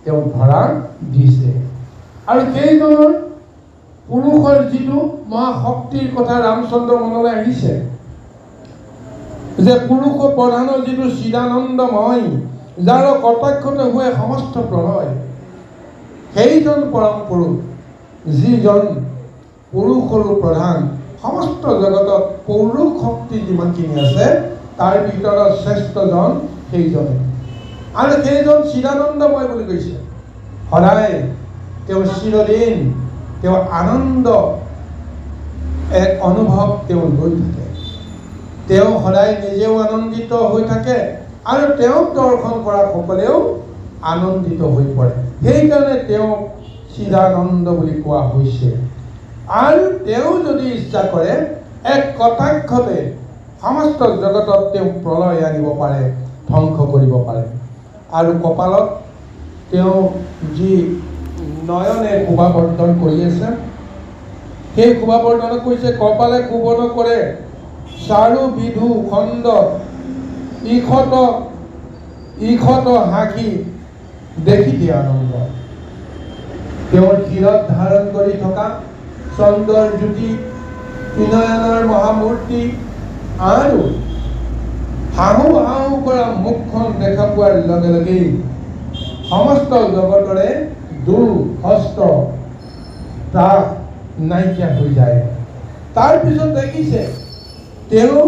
তেওঁ ধৰা দিছে। আৰু সেইজনৰ পুৰুষৰ যিটো মহাশক্তিৰ কথা ৰামচন্দ্ৰ মনলৈ আহিছে, যে পুৰুষ প্ৰধানৰ যিটো চিদানন্দময়, যাৰ কটাক্ষতে হোৱা সমস্ত প্ৰলয়, সেইজন পৰম পুৰুষ, যিজন পুৰুষৰো প্ৰধান, সমস্ত জগতত পৌৰুষ শক্তি যিমানখিনি আছে তাৰ ভিতৰত শ্ৰেষ্ঠজন সেইজনে। আৰু সেইজন চিদানন্দময় বুলি কৈছে। সদায় তেওঁ চিৰদিন তেওঁ আনন্দ এক অনুভৱ তেওঁ লৈ থাকে। তেওঁ সদায় নিজেও আনন্দিত হৈ থাকে আৰু তেওঁক দৰ্শন কৰা সকলেও আনন্দিত হৈ পৰে। সেইকাৰণে তেওঁক চিদানন্দ বুলি কোৱা হৈছে। আৰু তেওঁ যদি ইচ্ছা কৰে এক কটাক্ষতে সমস্ত জগতত তেওঁ প্ৰলয় আনিব পাৰে, ধ্বংস কৰিব পাৰে। আৰু কপালত তেওঁ যি নয়নে শোভাবৰ্ধন কৰি আছে, সেই শোভাবৰ্ধনক কৈছে কপালে শোভন কৰে চাৰু বিধু খণ্ড, ইখত হাঁহি দেখি দিয়ে আনন্দ। তেওঁৰ শিৰত ধাৰণ কৰি থকা চন্দ্ৰৰ জ্যোতি, ত্ৰিনয়নৰ মহামূৰ্তি আৰু হাঁহু হাঁহু কৰা মুখখন দেখা পোৱাৰ লগে লগেই সমস্ত জগতৰে দুঃহস্ত ত্ৰাস নাইকিয়া হৈ যায়। তাৰপিছত দেখিছে তেওঁ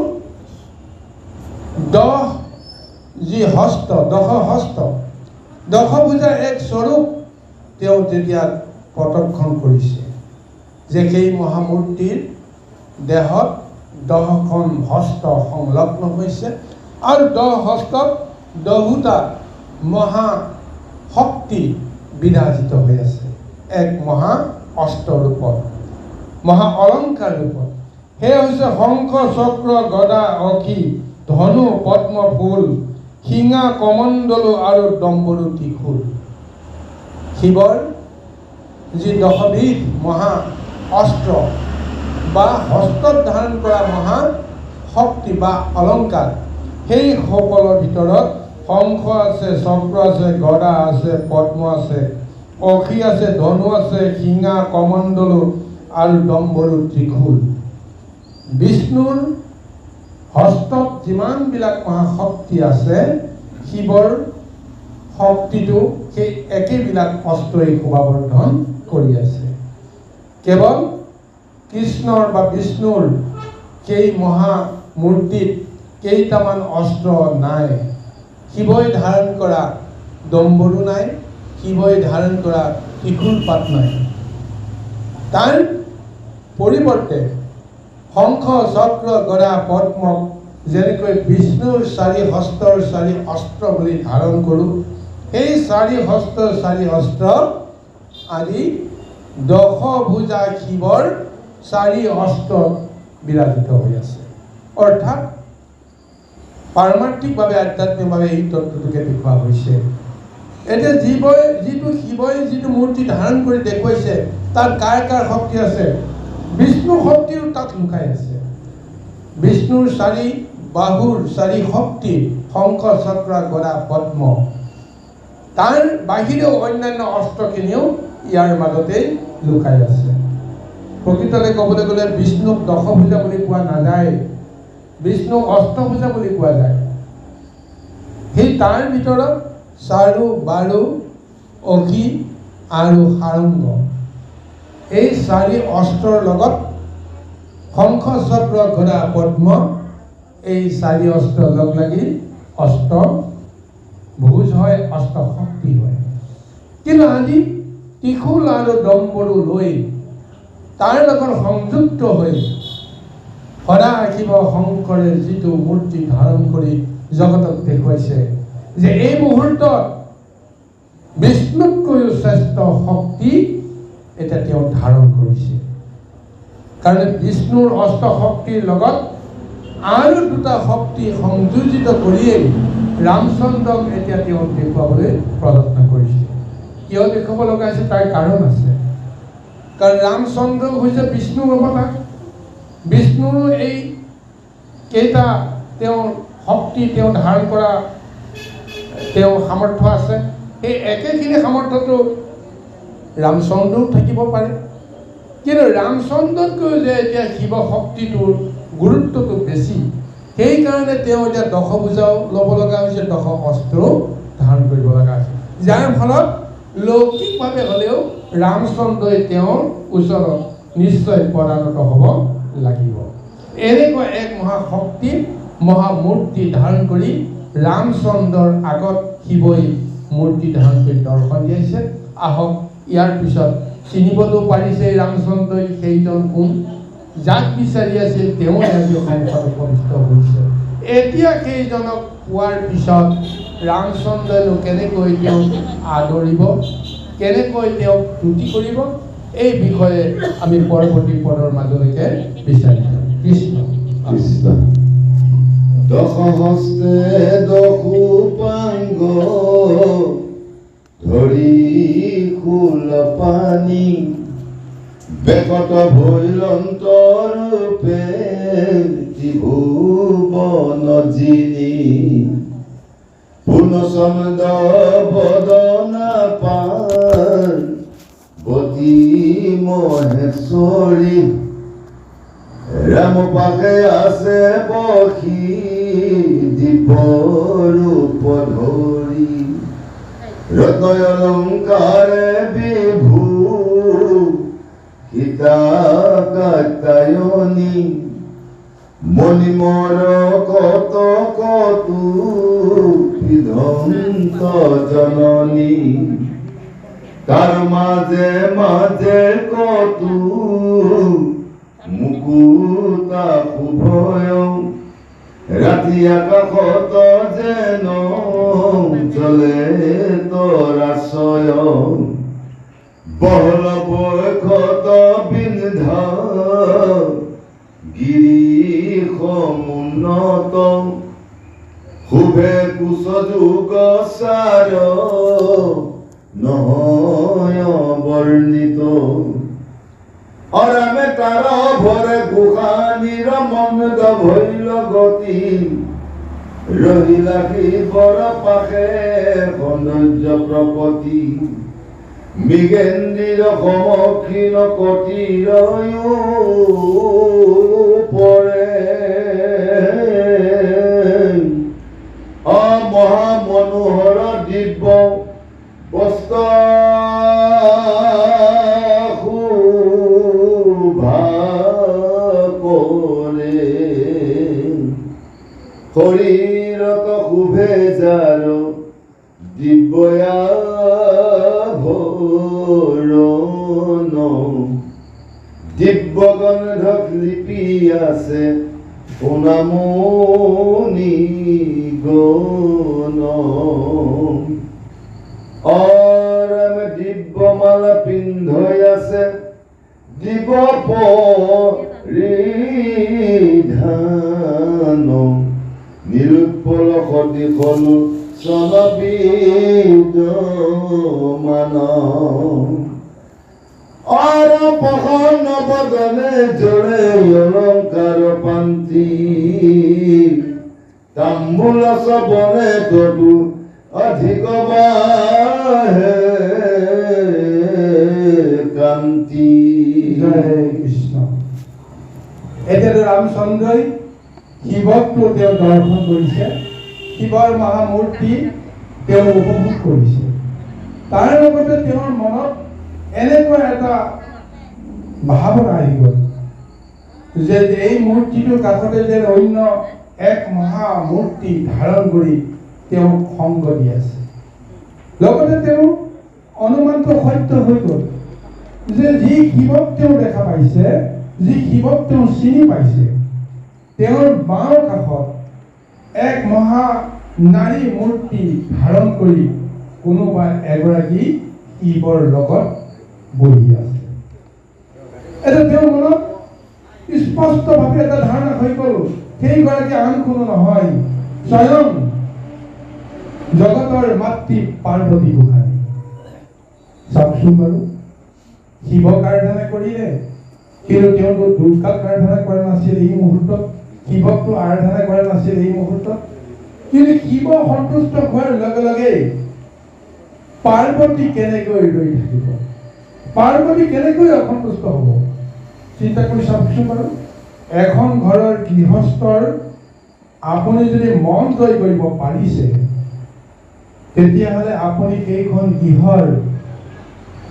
দশভুজা এক স্বৰূপ তেওঁ যেতিয়া প্ৰদৰ্শন কৰিছে, যে সেই মহামূৰ্তিৰ দেহত 10খন হস্ত সংলগ্ন হৈছে আৰু 10 হস্তত 10টা মহা শক্তি বিৰাজিত হৈ আছে, এক মহা অস্ত্ৰ ৰূপত, মহা অলংকাৰ ৰূপত। সেয়া হৈছে শংখ চক্ৰ গদা অখি ধনু পদ্ম ফুল, শিঙা কমণ্ডলু আৰু ডম্বৰু ত্ৰিশূল। শিৱৰ যি 10বিধ মহা অস্ত্ৰ বা হস্তত ধাৰণ কৰা মহা শক্তি বা অলংকাৰ, সেই সকলৰ ভিতৰত শংখ আছে, চক্ৰ আছে, গদা আছে, পদ্ম আছে, অখি আছে, ধনু আছে, শিঙা কমণ্ডলু আৰু ডম্বৰু ত্ৰিশূল। বিষ্ণুৰ হস্তত যিমানবিলাক মহাশক্তি আছে, শিৱৰ শক্তিটো সেই একেবিলাক অস্ত্ৰই শোভাবৰ্ধন কৰি আছে। কেৱল কৃষ্ণৰ বা বিষ্ণুৰ সেই মহামূৰ্তিত কেইটামান অস্ত্ৰ নাই। শিৱই ধাৰণ কৰা ডম্বৰু নাই, শিৱই ধাৰণ কৰা ত্ৰিশূল পাত নাই। তাৰ পৰিৱৰ্তে শংখ চক্ৰ গদা পদ্ম যেনেকৈ বিষ্ণুৰ 4 হস্তৰ 4 অস্ত্ৰ বুলি ধাৰণ কৰোঁ, সেই 4 হস্তৰ 4 অস্ত্ৰ আদি দশভুজা শিৱৰ 4 অস্ত্ৰ বিৰাজিত হৈ আছে। অৰ্থাৎ পাৰমাৰ্থিকভাৱে আধ্যাত্মিকভাৱে এই তত্ত্বটোকে দেখুওৱা হৈছে। এতিয়া যিটো শিৱই যিটো মূৰ্তি ধাৰণ কৰি দেখুৱাইছে, তাত কাৰ কাৰ শক্তি আছে? বিষ্ণু শক্তিও তাত লুকাই আছে। বিষ্ণুৰ 4 বাহুৰ 4 শক্তি, শংখ চক্ৰ গদা পদ্ম, তাৰ বাহিৰেও অন্যান্য অস্ত্ৰখিনিও ইয়াৰ মাজতেই লুকাই আছে। প্ৰকৃততে ক'বলৈ গ'লে বিষ্ণুক দশভুজা বুলি কোৱা নাযায়, বিষ্ণুক অষ্টভুজা বুলি কোৱা যায়। সেই তাৰ ভিতৰত চাৰু, বাৰু, অঘি আৰু সাৰংগ, এই চাৰি অস্ত্ৰৰ লগত শংখ, চক্ৰ, গদা, পদ্ম, এই চাৰি অস্ত্ৰ লগ লাগি অষ্ট ভুজ হয়, অষ্ট শক্তি হয়। কিন্তু আজি ত্ৰিশূল আৰু ডম্বৰু লৈ তাৰ লগত সংযুক্ত হৈ সদা ৰাখিব শংকৰে যিটো মূৰ্তি ধাৰণ কৰি জগতক দেখুৱাইছে যে এই মুহূৰ্তত বিষ্ণুতকৈও শ্ৰেষ্ঠ শক্তি এটা তেওঁ ধাৰণ কৰিছে। কাৰণ বিষ্ণুৰ অষ্ট শক্তিৰ লগত আৰু দুটা শক্তি সংযোজিত কৰিয়েই ৰামচন্দ্ৰক এতিয়া তেওঁ দেখুৱাবলৈ প্ৰযত্ন কৰিছে। কিয় দেখুৱাব লগা হৈছে তাৰ কাৰণ আছে। কাৰণ ৰামচন্দ্ৰ হৈছে বিষ্ণুৰ অৱতাৰ। বিষ্ণুৰ এই কেইটা তেওঁৰ শক্তি তেওঁ ধাৰণ কৰা তেওঁৰ সামৰ্থ্য আছে। সেই একেখিনি সামৰ্থ্যটো ৰামচন্দ্ৰও থাকিব পাৰে, কিন্তু ৰামচন্দ্ৰতকৈ যে এতিয়া শিৱ শক্তিটোৰ গুৰুত্বটো বেছি, সেইকাৰণে তেওঁ এতিয়া দশভুজাও ল'ব লগা হৈছে, দশ অস্ত্ৰও ধাৰণ কৰিব লগা হৈছে। যাৰ ফলত লৌকিকভাৱে হ'লেও ৰামচন্দ্ৰই তেওঁৰ ওচৰত নিশ্চয় পৰানত হ'ব লাগিব। এনেকুৱা এক মহাশক্তি মহামূৰ্তি ধাৰণ কৰি ৰামচন্দ্ৰৰ আগত শিৱই মূৰ্তি ধাৰণ কৰি দৰ্শন দিয়াইছে। আহক ইয়াৰ পিছত চিনিবতো পাৰিছে ৰামচন্দ্ৰই সেইজন কোন, যাক বিচাৰি আছিল তেওঁ আজি সংসাৰত উপবিষ্ট হৈছে। এতিয়া সেইজনক পোৱাৰ পিছত ৰামচন্দ্ৰইনো কেনেকৈ তেওঁক আদৰিব, কেনেকৈ তেওঁক তুতি কৰিব, এই বিষয়ে আমি পৰৱৰ্তী পদৰ মাজলৈকে বিচাৰি যাম। কৃষ্ণ কৃষ্ণ। দশহস্তে দশোপাংগ ধৰি কুল পানী, বেকত ভৈলন্ত ৰূপে ত্ৰিভুৱন জিনি, পূৰ্ণচন্দ্ৰ বদনা পাৰ বতী মহেশ্বৰী, ৰাম পাশে আছে বসী দীপ ৰূপ ধৰি, ৰত্ন অলংকাৰে বিভূ সীতা কাত্যায়নী, মণিমৰ কত কতু বিধন্ত জননী, তাৰ মাজে মাজে কতু মুকুতা শুভয়, ৰাতি আকাশত যেন চলে তৰাশয়, বহল বৈখত বিন্ধা গিৰি সমুন্নত, শুভে কুশ যুগ সাৰ নহয় বৰ্ণিত, অৰামে তাৰ ভৰে গোসানীৰ মন্দ ভৈল গতি, ৰহিলা শিৱৰ পাশে সৌন্দৰ্য প্ৰকতি, মৃগেন্দ্ৰীৰ সমক্ষীণ কটিৰ পৰে, মহামনোহৰ দিব্য বস্ত্ৰ শোভা কৰে, শৰীৰত শুভে যাৰ দিব্যয়া ভৰণ, দিব্য গন্ধক লিপি আছে সোণামণি গণ, অৰাম দিব্যমালা পিন্ধই আছে দিব পৰিধান, নিৰুৎপল সতি খলু চনবিদ্যমান, অৰ প্ৰসন্ন বদনে জৰে অলংকাৰ পান্তি, তাম্বুল চবনে তদু অধিক বাহে, শান্তি। জয় কৃষ্ণ। এতিয়া ৰামচন্দ্ৰই শিৱকটো তেওঁ দৰ্শন কৰিছে, শিৱৰ মহামূৰ্তি তেওঁ উপভোগ কৰিছে। তাৰ লগতে তেওঁৰ মনত এনেকুৱা এটা ভাৱনা আহি গ'ল যে এই মূৰ্তিটোৰ কাষতে যে অন্য এক মহামূৰ্তি ধাৰণ কৰি তেওঁ সংগ দি আছে। লগতে তেওঁ অনুমানটো সত্য হৈ গ'ল যে যি শিৱক তেওঁ দেখা পাইছে, যি শিৱক তেওঁ চিনি পাইছে, তেওঁৰ বাওঁ কাষত এক মহা নাৰী মূৰ্তি ধাৰণ কৰি কোনোবা এগৰাকী শিৱৰ লগত বহি আছে। এটা তেওঁৰ মনত স্পষ্টভাৱে এটা ধাৰণা হৈ গ'ল, সেইগৰাকী আন কোনো নহয়, স্বয়ং জগতৰ মাতৃ পাৰ্বতী গোসাঁনী। চাওকচোন বাৰু, শিৱক আৰাধনা কৰিলে, কিন্তু তেওঁতো দুৰ্গাক আৰাধনা কৰা নাছিল এই মুহূৰ্তত, শিৱকটো আৰাধনা কৰা নাছিল এই মুহূৰ্তত। কিন্তু শিৱ সন্তুষ্ট হোৱাৰ লগে লগে পাৰ্বতী কেনেকৈ ৰৈ থাকিব, পাৰ্বতী কেনেকৈ অসন্তুষ্ট হ'ব? চিন্তা কৰি চাওকচোন বাৰু। এখন ঘৰৰ গৃহস্থৰ আপুনি যদি মন জয় কৰিব পাৰিছে, তেতিয়াহ'লে আপুনি সেইখন গৃহৰ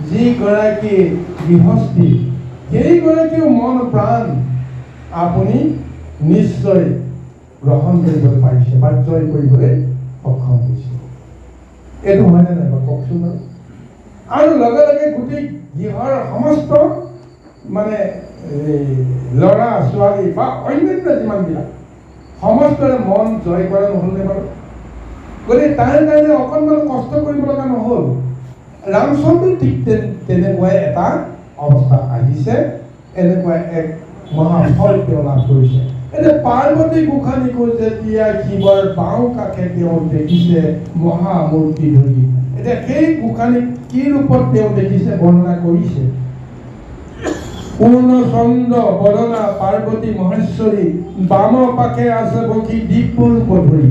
যিগৰাকী গৃহস্থী, সেইগৰাকীও মন প্ৰাণ আপুনি নিশ্চয় গ্ৰহণ কৰিবলৈ পাৰিছে বা জয় কৰিবলৈ সক্ষম হৈছে। এইটো হয়নে নাই বাৰু কওকচোন বাৰু। আৰু লগে লগে গোটেই গৃহৰ সমস্ত মানে ল'ৰা ছোৱালী বা অন্যান্য যিমানবিলাক সমস্তৰে মন জয় কৰা নহ'লনে বাৰু? গতিকে তাৰ কাৰণে অকণমান কষ্ট কৰিব লগা নহ'ল। ৰামচন্দ্ৰ ঠিক তেনেকুৱাই এটা অৱস্থা আহিছে, এনেকুৱা এক মহাফল তেওঁ লাভ কৰিছে। এতিয়া পাৰ্বতী গোসাঁনীকো যেতিয়া শিৱৰ বাওঁ কাষে তেওঁ দেখিছে মহামূৰ্তি ধৰি, এতিয়া সেই গোসাঁনীক কি ৰূপত তেওঁ দেখিছে বৰ্ণনা কৰিছে। পূৰ্ণ চন্দ্ৰ বদনা পাৰ্বতী মহেশ্বৰী, বাম পাশে আছে বসী দিব্য ৰূপ ধৰি,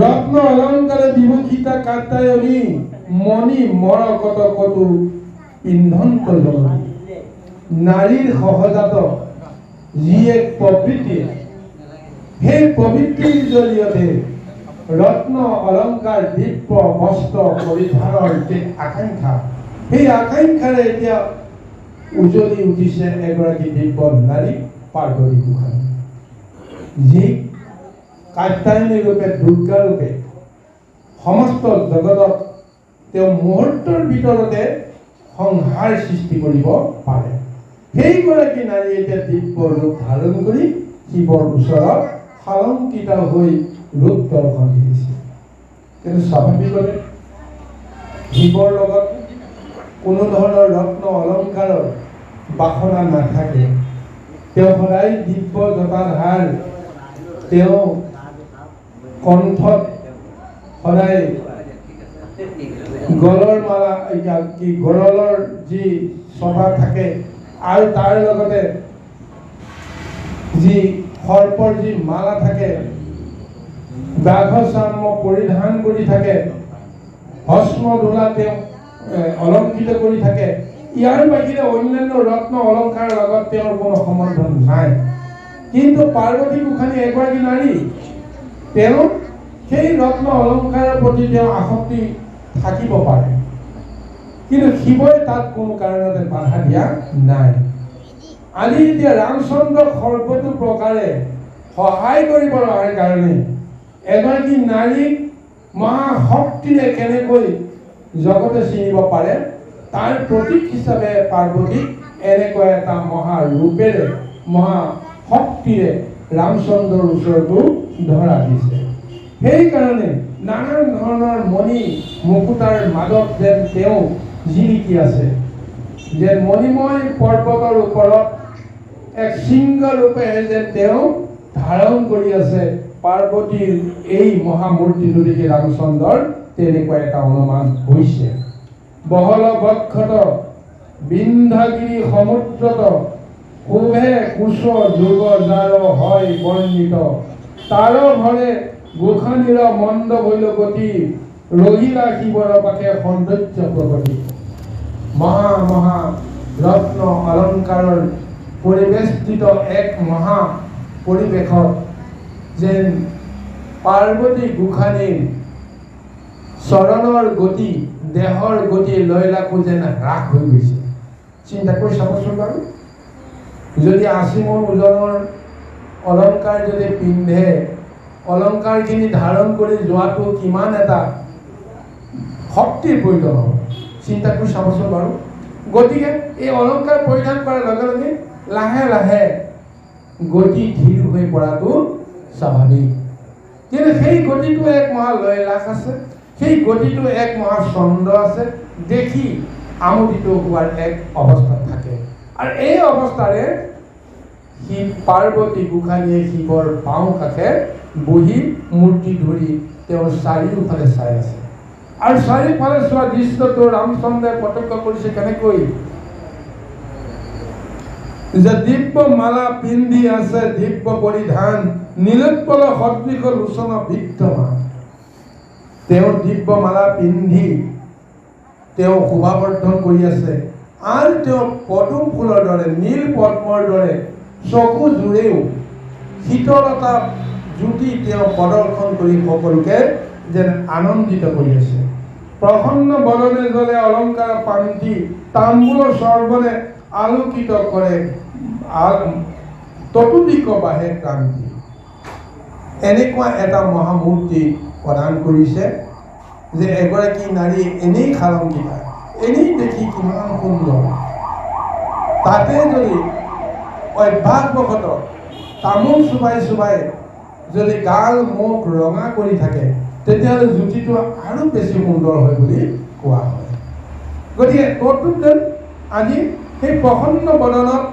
ৰত্ন অলংকাৰে বিভূষিতা কাত্যায়নী, মণি মৰকত কটু ইন্ধন কল্যাণী। নাৰীৰ সহজাত যি এক প্ৰবৃত্তি, সেই প্ৰবৃত্তিৰ জৰিয়তে ৰত্ন অলংকাৰ দিব্য বস্ত্ৰ পৰিধাৰৰ যে আকাংক্ষা, সেই আকাংক্ষাৰে এতিয়া উজলি উঠিছে এগৰাকী দিব্য নাৰী পাৰ্বতী গোসাঁনী, যি কাত্যায়নী ৰূপে দুৰ্গা ৰূপে সমস্ত জগতত তেওঁ মুহূৰ্তৰ ভিতৰতে সংহাৰ সৃষ্টি কৰিব পাৰে। সেইগৰাকী নাৰী এতিয়া দিব্য ৰূপ ধাৰণ কৰি শিৱৰ ওচৰত সালংকিত হৈ ৰূপ দৰ্শন দিছে। কিন্তু স্বাভাৱিকতে শিৱৰ লগত কোনো ধৰণৰ ৰত্ন অলংকাৰৰ বাসনা নাথাকে। তেওঁ সদায় দিব্য জটাধাৰ, তেওঁ কণ্ঠত সদায় গলৰ মালা, গৰলৰ যি ছটা থাকে আৰু তাৰ লগতে যি সৰ্পৰ যি মালা থাকে, বাঘচাৰ্ম পৰিধান কৰি থাকে, ভস্ম ধূলা তেওঁ অলংকৃত কৰি থাকে। ইয়াৰ বাহিৰে অন্যান্য ৰত্ন অলংকাৰৰ লগত তেওঁৰ কোনো সম্বন্ধ নাই। কিন্তু পাৰ্বতী গোসাঁনী এগৰাকী নাৰী, তেওঁ সেই ৰত্ন অলংকাৰৰ প্ৰতি তেওঁ আসক্তি থাকিব পাৰে, কিন্তু শিৱই তাত কোনো কাৰণতে বাধা দিয়া নাই। আজি এতিয়া ৰামচন্দ্ৰক সৰ্বতো প্ৰকাৰে সহায় কৰিবৰ কাৰণে এগৰাকী নাৰীক মহাশক্তিৰে কেনেকৈ জগতে চিনিব পাৰে, তাৰ প্ৰতীক হিচাপে পাৰ্বতীক এনেকুৱা এটা মহাৰূপেৰে মহাশক্তিৰে ৰামচন্দ্ৰৰ ওচৰতো ধৰা দিছে। সেইকাৰণে নানান ধৰণৰ মণি মুকুতাৰ মাজত যেন তেওঁ জিলিকি আছে, যে মণিময় পৰ্বতৰ ওপৰত এক সিংহ ৰূপে যেন তেওঁ ধাৰণ কৰি আছে পাৰ্বতীৰ এই মহামূৰ্তিটো দেখি ৰামচন্দ্ৰৰ তেনেকুৱা এটা অনুমান হৈছে। বহল বক্ষত বিন্ধ্যাগিৰি সমুদ্ৰত, শোভে কুশ যুগ যাৰ হয় বৰ্ণিত, তাৰ ভৰে গোসাঁনীৰ মন্দ বৈল গতি, ৰহিলা শিৱৰ পাশে সৌন্দৰ্য প্ৰগতি। মহা মহা ৰত্ন অলংকাৰৰ পৰিবেষ্টিত এক মহা পৰিৱেশত যেন পাৰ্বতী গোসাঁনীৰ চৰণৰ গতি, দেহৰ গতি লয়লাসো যেন হ্ৰাস হৈ গৈছে। চিন্তা কৰি চাবচোন বাৰু, যদি ৮০ মোন ওজনৰ অলংকাৰ যদি পিন্ধে, অলংকাৰখিনি ধাৰণ কৰি যোৱাটো কিমান এটা শক্তিৰ প্ৰয়োজন হ'ব, চিন্তা কৰি চাবচোন বাৰু। গতিকে এই অলংকাৰ পৰিধান কৰাৰ লগে লগে লাহে লাহে গতি ধীৰ হৈ পৰাটো স্বাভাৱিক। কিন্তু সেই গতিটো এক মহা লয়লাস আছে, সেই গতিটো এক মহা ছন্দ আছে, দেখি আমোদিত হোৱাৰ এক অৱস্থাত থাকে। আৰু এই অৱস্থাৰে শিৱ পাৰ্বতী গোসাঁনীয়ে শিৱৰ বাওঁ কাষে বহি মূৰ্তি ধৰি তেওঁৰ চাৰিওফালে চাই আছে। আৰু চাৰিওফালে চোৱা দৃশ্যটো ৰামচন্দ্ৰই প্ৰত্যক্ষ কৰিছে কেনেকৈ, যে দিব্য মালা পিন্ধি আছে দিব্য পৰিধান, নীলোৎপল সদৃশ লোচন বিদ্যমান। তেওঁ দিব্য মালা পিন্ধি তেওঁ শোভাবৰ্ধন কৰি আছে, আৰু তেওঁ পদুম ফুলৰ দৰে, নীল পদ্মৰ দৰে চকু জোৰেও শীতলতা জ্যোতি তেওঁ প্ৰদৰ্শন কৰি সকলোকে যেন আনন্দিত কৰি আছে। প্ৰসন্ন বদনে জ্বলে অলংকাৰ পান্তি, তাম্বুল সৰ্বনে আলোকিত কৰে, ততোধিক বাঢ়ে ক্ৰান্তি। এনেকুৱা এটা মহামূৰ্তি প্ৰদান কৰিছে যে এগৰাকী নাৰী এনেই সালংকিতা, এনেই দেখি কিমান সুন্দৰ, তাতে যদি অভ্যাসবশত তামোল চুবাই চুবাই যদি গাল মুখ ৰঙা কৰি থাকে, তেতিয়াহ'লে জ্যোতিটো আৰু বেছি সুন্দৰ হয় বুলি কোৱা হয়। গতিকে তদ্ৰূপ যেন আজি সেই প্ৰসন্ন বদনত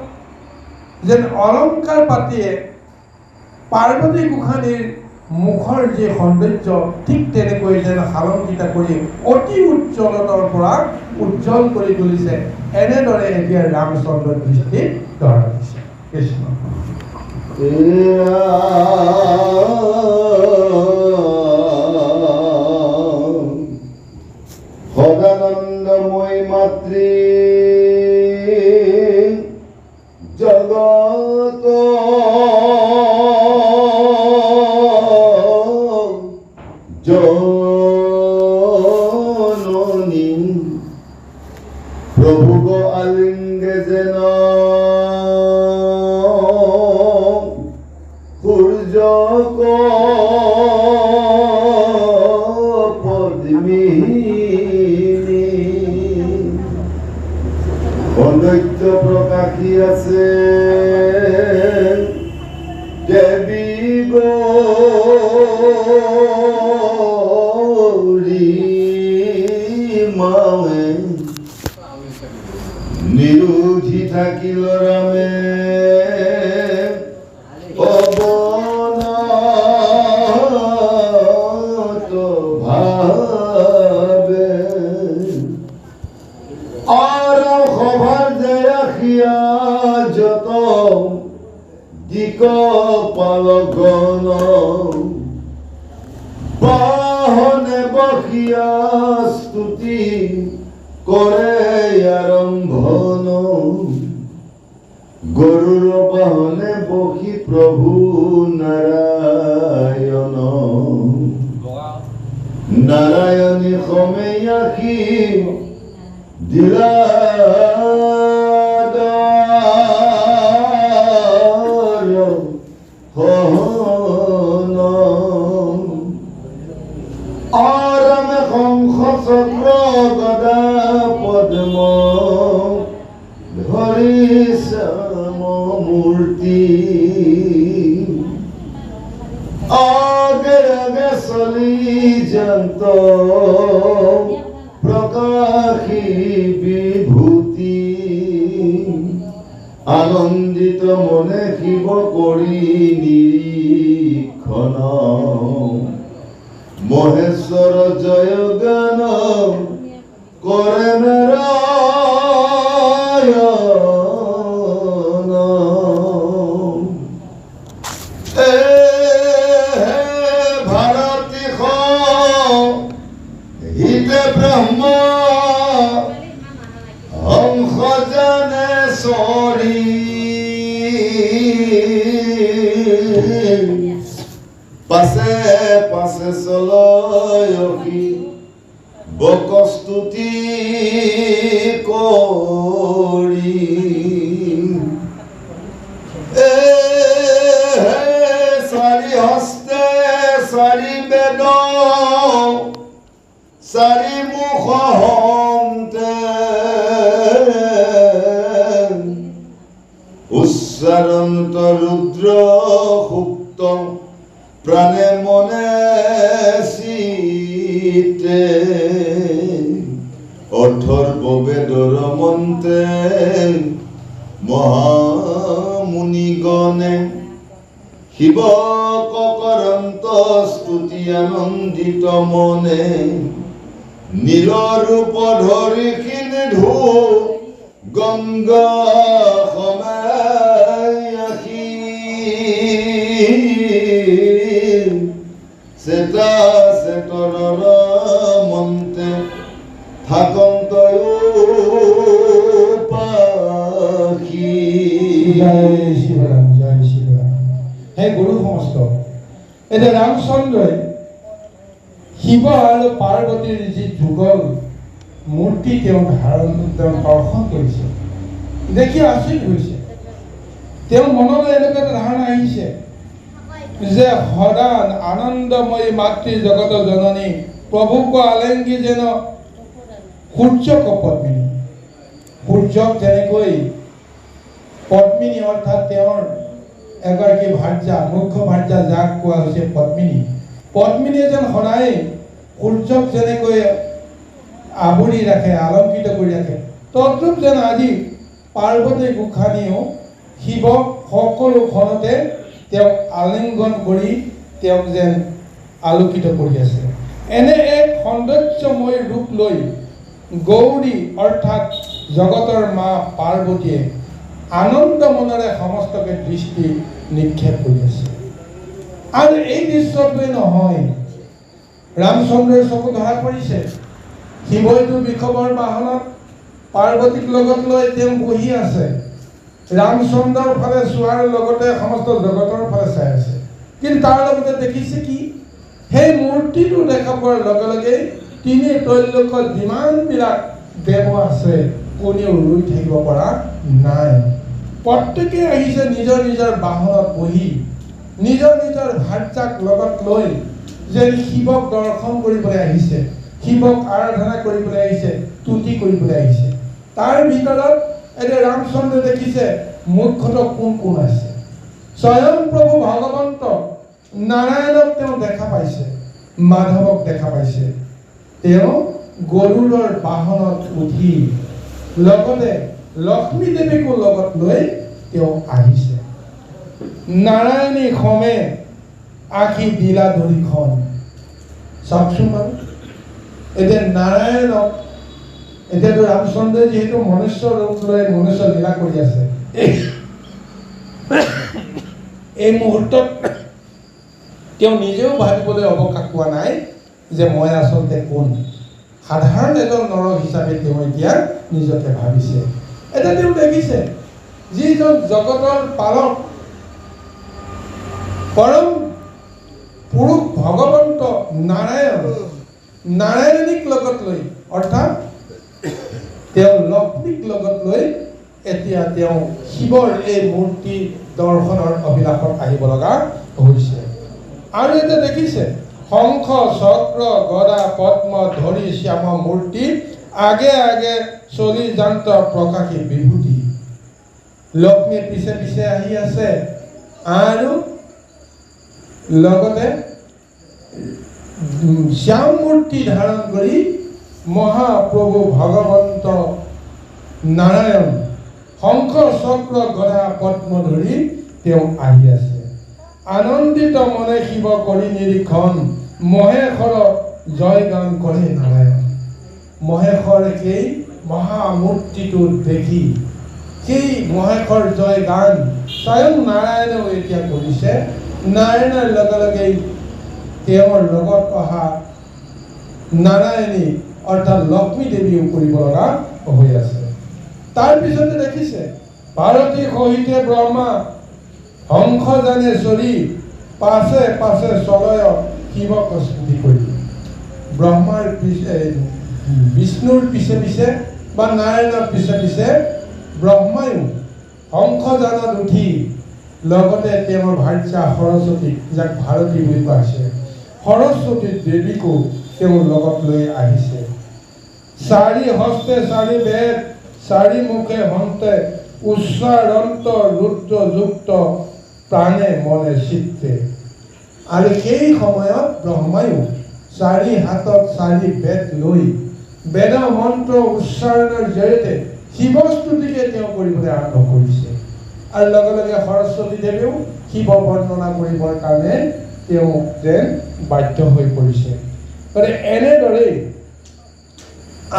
যেন অলংকাৰ পাতিয়ে পাৰ্বতী গোসাঁনীৰ মুখৰ যি সৌন্দৰ্য, ঠিক তেনেকৈ যেন সালংকিতা কৰি অতি উজ্জ্বলতাৰ পৰা উজ্জ্বল কৰি তুলিছে। এনেদৰে এতিয়া ৰামচন্দ্ৰৰ দৃষ্টিত ধৰা দিছে। কৃষ্ণ সদানন্দময় মাতৃ জগত জননী, প্রভু গো আলিঙ্গে যেন সূর্য পদ্মিনী, সৌন্দর্য প্রকাশী আছে দেবী গৌরী মাৱে, নিরুধি থাকিল রামে অবনত ভাবে, আর সভার যে রাখিয়া যত দিক পালগণ, বাহনে বহিয়া স্তুতি করে আরম্ভন, গরুর বাহনে বহি প্রভু নারায়ণ, নারায়ণী সমে আখি দিলা আরামে শংখ চক্র গদা পদ্ম ধৰি শ্যাম মূৰ্তি, আগে আগে চলি যন্ত প্ৰকাশী বিভূতি, আনন্দিত মনে শিৱ কৰি নিৰীক্ষণ, মহেশ্বৰ জয় গান কৰে নাৰায়ণ, ভাৰতী হিতে ব্ৰহ্ম পাছে পাছে চলয়সী বকস্তুতি কৰি চাৰি হস্তে চাৰি বেদ চাৰি মুখ হন্তে উচ্চাৰণত ৰুদ্ৰ সুপ্ত প্ৰাণে মনে চিতে অথৰ্ব বেদৰ মন্ত্ৰে মহামুনিগণে শিৱ কৰন্ত স্তুতি আনন্দিত মনে নীলৰূপ ধৰি সিন্ধু গংগা সমায়াসী চেতা চেতনৰ মন্ত্ৰে থাকন্ত পাখি। জয় শিৱৰাম, জয় শিৱৰাম। হে গুৰু সমস্ত, এতিয়া ৰামচন্দ্ৰই শিৱ আৰু পাৰ্বতীৰ যি যুগল মূৰ্তি তেওঁ দৰ্শন কৰিছে, দেখি আচৰিত হৈছে। তেওঁৰ মনলৈ এনেকুৱা এটা ধাৰণা আহিছে যে সদা আনন্দময়ী মাতৃ জগত জননী প্ৰভুক আলেংগী যেন সূৰ্যক পদ্মিনী। সূৰ্যক যেনেকৈ পদ্মিনী অৰ্থাৎ তেওঁৰ এগৰাকী ভাৰ্যা, মুখ্য ভাৰ্যা যাক কোৱা হৈছে পদ্মিনী। পদ্মিনীয়ে যেন সদায় সূৰ্যক যেনেকৈ আৱৰি ৰাখে, আলংকিত কৰি ৰাখে, তদ্ৰূপ যেন আজি পাৰ্বতী গোসাঁনীয়েও শিৱক সকলো ক্ষণতে তেওঁক আলিংগন কৰি তেওঁক যেন আলোকিত কৰি আছে। এনে এক সৌন্দৰ্যময় ৰূপ লৈ গৌৰী অৰ্থাৎ জগতৰ মা পাৰ্বতীয়ে আনন্দ মনেৰে সমস্তকে দৃষ্টি নিক্ষেপ কৰি আছে। আৰু এই দৃশ্যটোৱে নহয়, ৰামচন্দ্ৰৰ চকু ধৰা পৰিছে। শিৱইটো বৃষভৰ বাহনত পাৰ্বতীক লগত লৈ তেওঁ বহি আছে, ৰামচন্দ্ৰৰ ফালে চোৱাৰ লগতে সমস্ত জগতৰ ফালে চাই আছে। কিন্তু তাৰ লগতে দেখিছে কি, সেই মূৰ্তিটো দেখা পোৱাৰ লগে লগে তিনি ত্ৰৈলোক্যত যিমানবিলাক দেৱ আছে কোনেও ৰৈ থাকিব পৰা নাই। প্ৰত্যেকে আহিছে নিজৰ নিজৰ বাহনত বহি, নিজৰ নিজৰ ভাৰ্যাক লগত লৈ যেন শিৱক দৰ্শন কৰিবলৈ আহিছে, শিৱক আৰাধনা কৰিবলৈ আহিছে, তুতি কৰিবলৈ আহিছে। তাৰ ভিতৰত এতিয়া ৰামচন্দ্ৰ দেখিছে মুখ্যতঃ কোন কোন আছে। স্বয়ং প্ৰভু ভগৱন্ত নাৰায়ণক তেওঁ দেখা পাইছে, মাধৱক দেখা পাইছে। তেওঁ গৰুড়ৰ বাহনত উঠি লগতে লক্ষ্মী দেৱীকো লগত লৈ তেওঁ আহিছে। নাৰায়ণী খমে আখি দিলা ধৰিখন। চাওকচোন বাৰু, এতিয়া নাৰায়ণক, এতিয়াতো ৰামচন্দ্ৰই যিহেতু মনুষ্য ৰূপ লৈ মনুষ্য লীলা কৰি আছে, এই মুহূৰ্তত তেওঁ নিজেও ভাবিবলৈ অৱকাশ পোৱা নাই যে মই আচলতে কোন। সাধাৰণ এজন নৰ হিচাপে তেওঁ এতিয়া নিজকে ভাবিছে। এতিয়া তেওঁ দেখিছে যিজন জগতৰ পালক পৰম পুৰুষ ভগৱন্ত নাৰায়ণ, নাৰায়ণীক লগত লৈ অৰ্থাৎ তেওঁ লক্ষ্মীক লগত লৈ এতিয়া তেওঁ শিৱৰ এই মূৰ্তি দৰ্শনৰ অভিলাষত আহিব লগা হৈছে। আৰু এতিয়া দেখিছে শংখ চক্ৰ গদা পদ্ম ধৰি শ্যাম মূৰ্তি আগে আগে চলি যান্ত প্ৰকাশী বিভূতি। লক্ষ্মীয়ে পিছে পিছে আহি আছে আৰু লগতে শ্যাম মূৰ্তি ধাৰণ কৰি মহাপ্ৰভু ভগৱন্ত নাৰায়ণ শংখ চক্ৰ গদা পদ্ম ধৰি তেওঁ আহি আছে। আনন্দিত মনে শিৱ কৰি নিৰীক্ষণ মহেশৰ জয় গান কৰে নাৰায়ণ। মহেশৰ সেই মহামূৰ্তিটো দেখি সেই মহেশৰ জয় গান স্বয়ং নাৰায়ণেও এতিয়া কৰিছে। নাৰায়ণৰ লগে লগে তেওঁৰ লগত অহা নাৰায়ণী অৰ্থাৎ লক্ষ্মী দেৱীও কৰিব লগা হৈ আছে। তাৰপিছতে দেখিছে পাৰ্বতী সহিতে ব্ৰহ্মা হংস জানে চৰি পাছে পাছে চলয় শিৱক স্তুতি কৰি ব্ৰহ্মাৰ বিষ্ণুৰ পিছে পিছে বা নাৰায়ণৰ পিছে পিছে ব্ৰহ্মায়ো শংখযানত উঠি লগতে তেওঁৰ ভাৰ্যা সৰস্বতী, যাক ভাৰতী বুলি কোৱা হৈছে, সৰস্বতী দেৱীকো তেওঁৰ লগত লৈ আহিছে। চাৰি হস্তে চাৰি বেদ, চাৰি মুখে হন্তে, উচ্চাৰন্ত ৰুদ্ৰযুক্ত প্ৰাণে মনে চিত্তে। আৰু সেই সময়ত ব্ৰহ্মায়ো চাৰি হাতত চাৰি বেদ লৈ বেদ মন্ত্ৰ উচ্চাৰণৰ জৰিয়তে শিৱস্তুতিকে তেওঁ কৰিবলৈ আৰম্ভ কৰিছে। আৰু লগে লগে সৰস্বতী দেৱীও শিৱ বৰ্ণনা কৰিবৰ কাৰণে তেওঁ যেন বাধ্য হৈ পৰিছে। গতিকে এনেদৰেই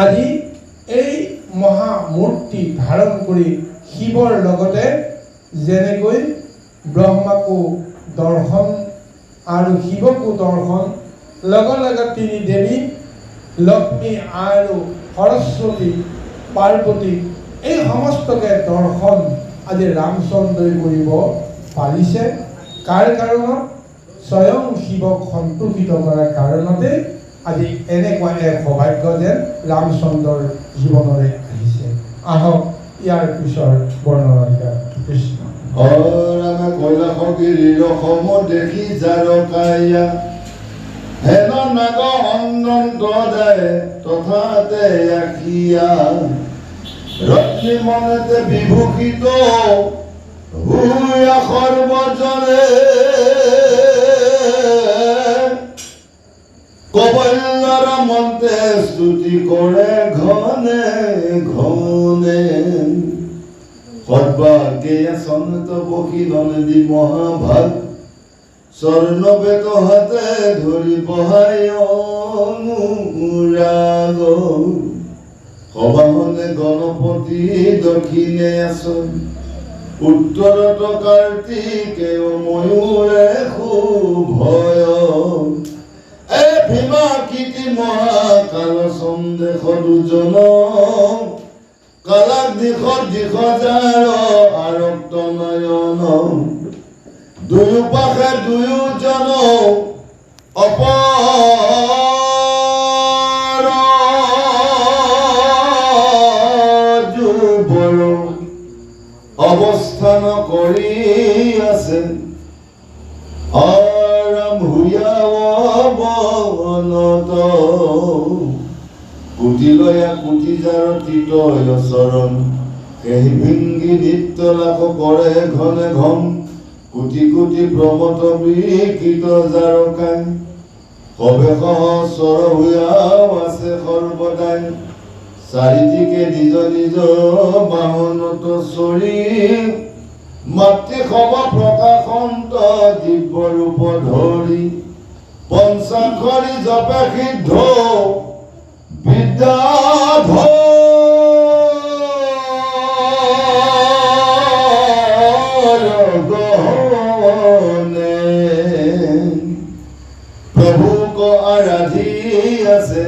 আজি এই মহামূৰ্তি ধাৰণ কৰি শিৱৰ লগতে যেনেকৈ ব্ৰহ্মাকো দৰ্শন আৰু শিৱকো দৰ্শন, লগে লগে তিনি দেৱী লক্ষ্মী আৰু সৰস্বতী পাৰ্বতী এই সমস্তকে দৰ্শন আজি ৰামচন্দ্ৰই কৰিব পাৰিছে। কাৰ কাৰণত? স্বয়ং শিৱক সন্তোষিত কৰাৰ কাৰণতে আজি এনেকুৱা এক সৌভাগ্য যেন ৰামচন্দ্ৰৰ জীৱনলৈ আহিছে। আহক ইয়াৰ পিছৰ বৰ্ণনা কৃষ্ণ। ৰামে কৈলাসগিৰিৰ সম দেখি জাৰকায়া, হেন নাগ অনন্ত যায় তথাতে আখিয়া, ৰত্নি মনেতে বিভূষিত হুয়া সৰ্বজনে, কবল্যৰ মন্তে স্তুতি কৰে ঘনে ঘনে, সৰ্বাজ্ঞেয়া সন্ত বকি নন্দী মহাভাগ, স্বৰ্ণবেত হাতে ধৰি বহাই অনুৰাগ, সবাহনে গণপতি দক্ষিণে আসন, উত্তৰত কাৰ্তিকে ময়ূৰে শুভয়, এ ভীমা কীৰ্তি মহাকাল সন্দেহ দুজন, কালাক দিশত দিশ জাৰ আৰক্ত নয়ন, দুয়ো পাশে দুয়োজন অপাৰ যুবৰ অৱস্থান কৰি আছে, আৰাম ভূয়া বনত, কুটিলয়া কুটি জাৰ তীতয় চৰণ, সেই ভিংগি নিত্য লাভ কৰে ঘনে ঘন, কোটি কোটি প্ৰমত বিকৃত জাৰকাই, সবে সহস্ৰ হুয়াও আছে সৰ্বদাই, চাৰিদিকে নিজ নিজ বাহনত চৰি, মাতৃ সম প্ৰকাশন্ত দিব্য ৰূপ ধৰি, পঞ্চাক্ষৰী জপে সিদ্ধ বিদ্যাধৰ, প্ৰভুক আৰাধি আছে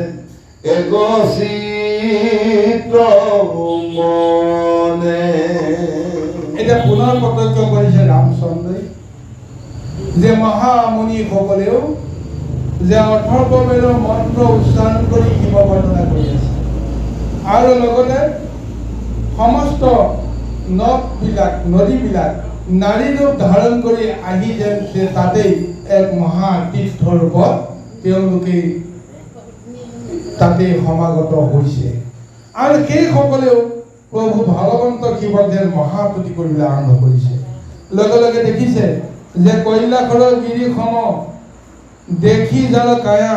এক চিত্ত মনে। এতিয়া পুনৰ প্ৰত্যক্ষ কৰিছে ৰামচন্দ্ৰই যে মহামুনিসকলেও যে অথৰ্ববেদৰ মন্ত্ৰ উচ্চাৰণ কৰি শিৱ বৰ্ণনা কৰি আছে, আৰু লগতে সমস্ত নদবিলাক নদীবিলাক নাৰী ৰূপ ধাৰণ কৰি আহি যেন তাতেই এক মহা তীৰ্থ ৰূপত তেওঁলোকে তাতে সমাগত হৈছে। আৰু সেইসকলেও প্ৰভু ভগৱন্ত শিৱক যেন মহাস্তুতি কৰিবলৈ আৰম্ভ কৰিছে। লগে লগে দেখিছে যে কৈলাসৰ গিৰিসম দেখি যাৰ কায়া,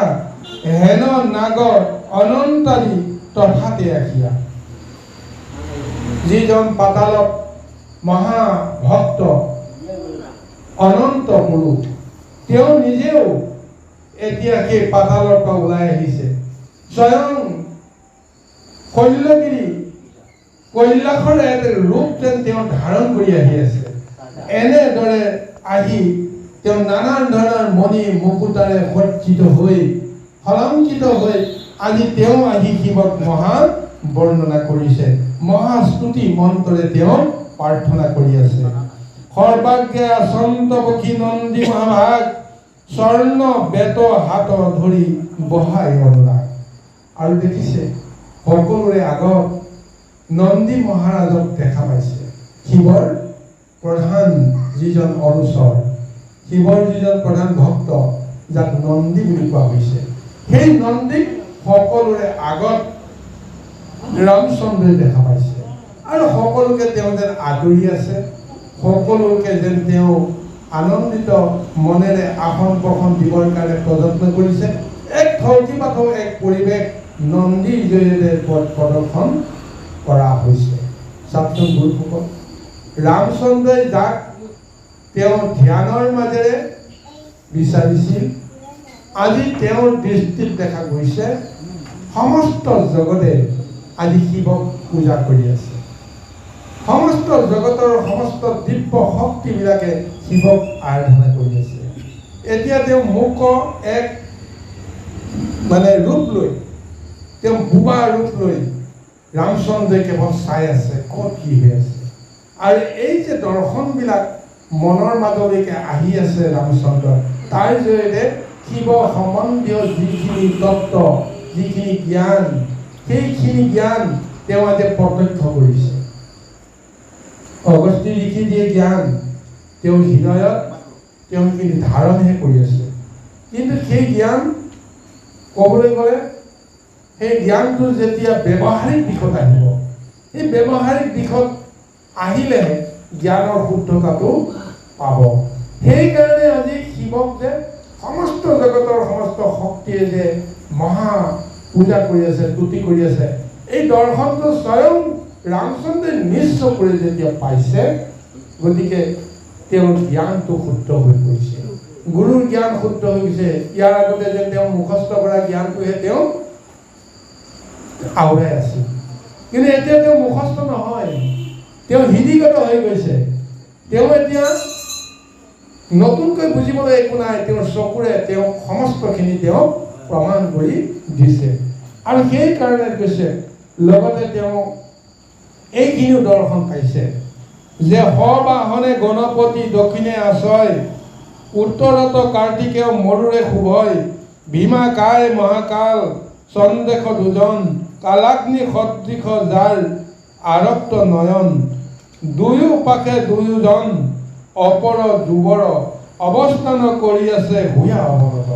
হেন নাগৰ অনন্তাৰী তথাতে আখিয়া। যিজন পাতালত মহাভক্ত অনন্ত পুৰুষ, তেওঁ নিজেও এতিয়া সেই পাতালৰ পৰা ওলাই আহিছে। স্বয়ং শৈলগিৰি কৈলাসৰ এক ৰূপ যেন তেওঁ ধাৰণ কৰি আহি আছে। এনেদৰে আহি তেওঁ নানান ধৰণৰ মণি মুকুতাৰে সজ্জিত হৈ অলংকৃত হৈ আজি তেওঁ আহি শিৱক মহা বৰ্ণনা কৰিছে, মহাস্তুতি মন্ত্ৰৰে তেওঁ প্ৰাৰ্থনা কৰি আছে। সৰ্বাগ্ৰে আচন্তবক্ষী নন্দী মহাভাগ স্বৰ্ণ বেত হাত ধৰি বহাই অনুৰাগ। আৰু দেখিছে সকলোৰে আগত নন্দী মহাৰাজক দেখা পাইছে। শিৱৰ প্ৰধান যিজন অনুচৰ, শিৱৰ যিজন প্ৰধান ভক্ত, যাক নন্দী বুলি কোৱা হৈছে, সেই নন্দীক সকলোৰে আগত ৰামচন্দ্ৰই দেখা পাইছে। আৰু সকলোকে তেওঁ যেন আদৰি আছে, সকলোকে যেন তেওঁ আনন্দিত মনেৰে আসন প্ৰসন দিবৰ কাৰণে প্ৰযত্ন কৰিছে। এক ধৰতিপাতৰ এক পৰিৱেশ নন্দীৰ জৰিয়তে প্ৰদৰ্শন কৰা হৈছে। চাওকচোন গুৰুসকল, ৰামচন্দ্ৰই যাক তেওঁ ধ্যানৰ মাজেৰে বিচাৰিছিল, আজি তেওঁৰ দৃষ্টিত দেখা গৈছে সমস্ত জগতে আজি শিৱক পূজা কৰি আছে। সমস্ত জগতৰ সমস্ত দিব্য শক্তিবিলাকে শিৱক আৰাধনা কৰি আছে। এতিয়া তেওঁ মুখ এক ৰূপ লৈ, তেওঁ বুবা ৰূপ লৈ ৰামচন্দ্ৰই কেৱল চাই আছে ক'ত কি হৈ আছে। আৰু এই যে দৰ্শনবিলাক মনৰ মাজলৈকে আহি আছে ৰামচন্দ্ৰৰ, তাৰ জৰিয়তে শিৱ সম্বন্ধীয় যিখিনি তত্ত্ব, যিখিনি জ্ঞান, সেইখিনি জ্ঞান তেওঁ আজি প্ৰত্যক্ষ কৰিছে। অগস্ত্যে লিখি দিয়ে জ্ঞান তেওঁৰ হৃদয়ত তেওঁ সেইখিনি ধাৰণহে কৰি আছে। কিন্তু সেই জ্ঞান ক'বলৈ গ'লে সেই জ্ঞানটো যেতিয়া ব্যৱহাৰিক দিশত আহিব, সেই ব্যৱহাৰিক দিশত আহিলেহে জ্ঞানৰ শুদ্ধতাটো পাব। সেইকাৰণে আজি শিৱক যে সমস্ত জগতৰ সমস্ত শক্তিয়ে যে মহা পূজা কৰি আছে, স্তুতি কৰি আছে, এই দৰ্শনটো স্বয়ং ৰামচন্দ্ৰই নিজ চকুৰে যেতিয়া পাইছে, গতিকে তেওঁৰ জ্ঞানটো শুদ্ধ হৈ পৰিছে, গুৰুৰ জ্ঞান শুদ্ধ হৈ গৈছে। ইয়াৰ আগতে যে তেওঁ মুখস্থ কৰা জ্ঞানটোহে তেওঁ আওৰাই আছিল, কিন্তু এতিয়া তেওঁ মুখস্থ নহয়, তেওঁ হৃদিগত হৈ গৈছে। তেওঁ এতিয়া নতুনকৈ বুজিবলৈ একো নাই, তেওঁৰ চকুৰে তেওঁ সমস্তখিনি তেওঁ প্ৰমাণ কৰি দিছে। আৰু সেইকাৰণে কৈছে, লগতে তেওঁ এইখিনিও দৰ্শন পাইছে যে সবাহনে গণপতি দক্ষিণে আছয়, উত্তৰত কাৰ্তিকেয় মৰুৰে শুভয়, ভীমা কায় মহাকাল চন্দেশ দুজন, কালাগ্নি সদৃশ যাৰ আৰক্ত নয়ন, দুয়ো পাশে দুয়োজন অপৰ যুৱৰ, অৱস্থান কৰি আছে হুয়া অৱনত।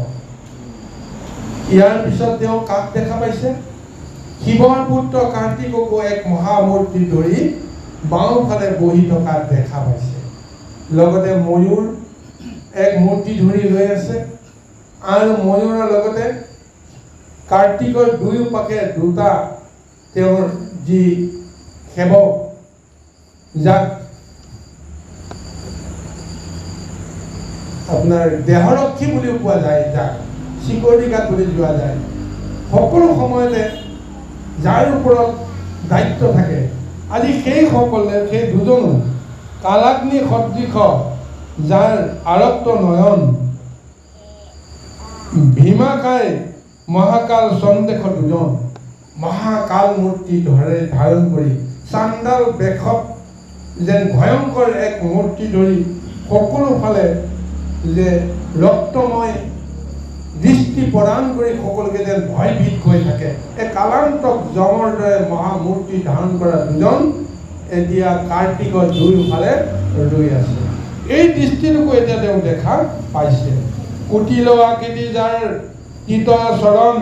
ইয়াৰ পিছত তেওঁ কাক দেখা পাইছে? শিৱৰ পুত্ৰ কাৰ্তিককো এক মহামূৰ্তি ধৰি বাওঁফালে বহি থকা দেখা পাইছে। লগতে ময়ূৰ এক মূৰ্তি ধৰি লৈ আছে, আৰু ময়ূৰৰ লগতে কাৰ্তিকৰ দুয়োপাশে দুটা তেওঁৰ যি সেৱক, যাক আপোনাৰ দেহৰক্ষী বুলিও কোৱা যায়, যাক চিকৰটি গাত বুলি যোৱা যায়, সকলো সময়তে যাৰ ওপৰত দায়িত্ব থাকে, আজি সেইসকলে সেই দুজনো কালাগ্নি সদৃশ যাৰ আৰক্ত নয়ন, ভীমাকায় মহাকাল চন্দেশ দুজন, মহাকাল মূৰ্তি ধাৰণ কৰি চাণ্ডাল বেশত যেন ভয়ংকৰ এক মূৰ্তি ধৰি সকলো ফালে যে ৰক্তময় দৃষ্টি প্ৰদান কৰি সকলোকে যেন ভয়ভীত হৈ থাকে, এই কালান্তক যমৰ দৰে মহামূৰ্তি ধাৰণ কৰা দুজন এতিয়া কাৰ্তিকৰ দুয়োফালে ৰৈ আছে। এই দৃষ্টিটোকো এতিয়া তেওঁ দেখা পাইছে। কুটিল আকৃতি যাৰ তিত চৰণ,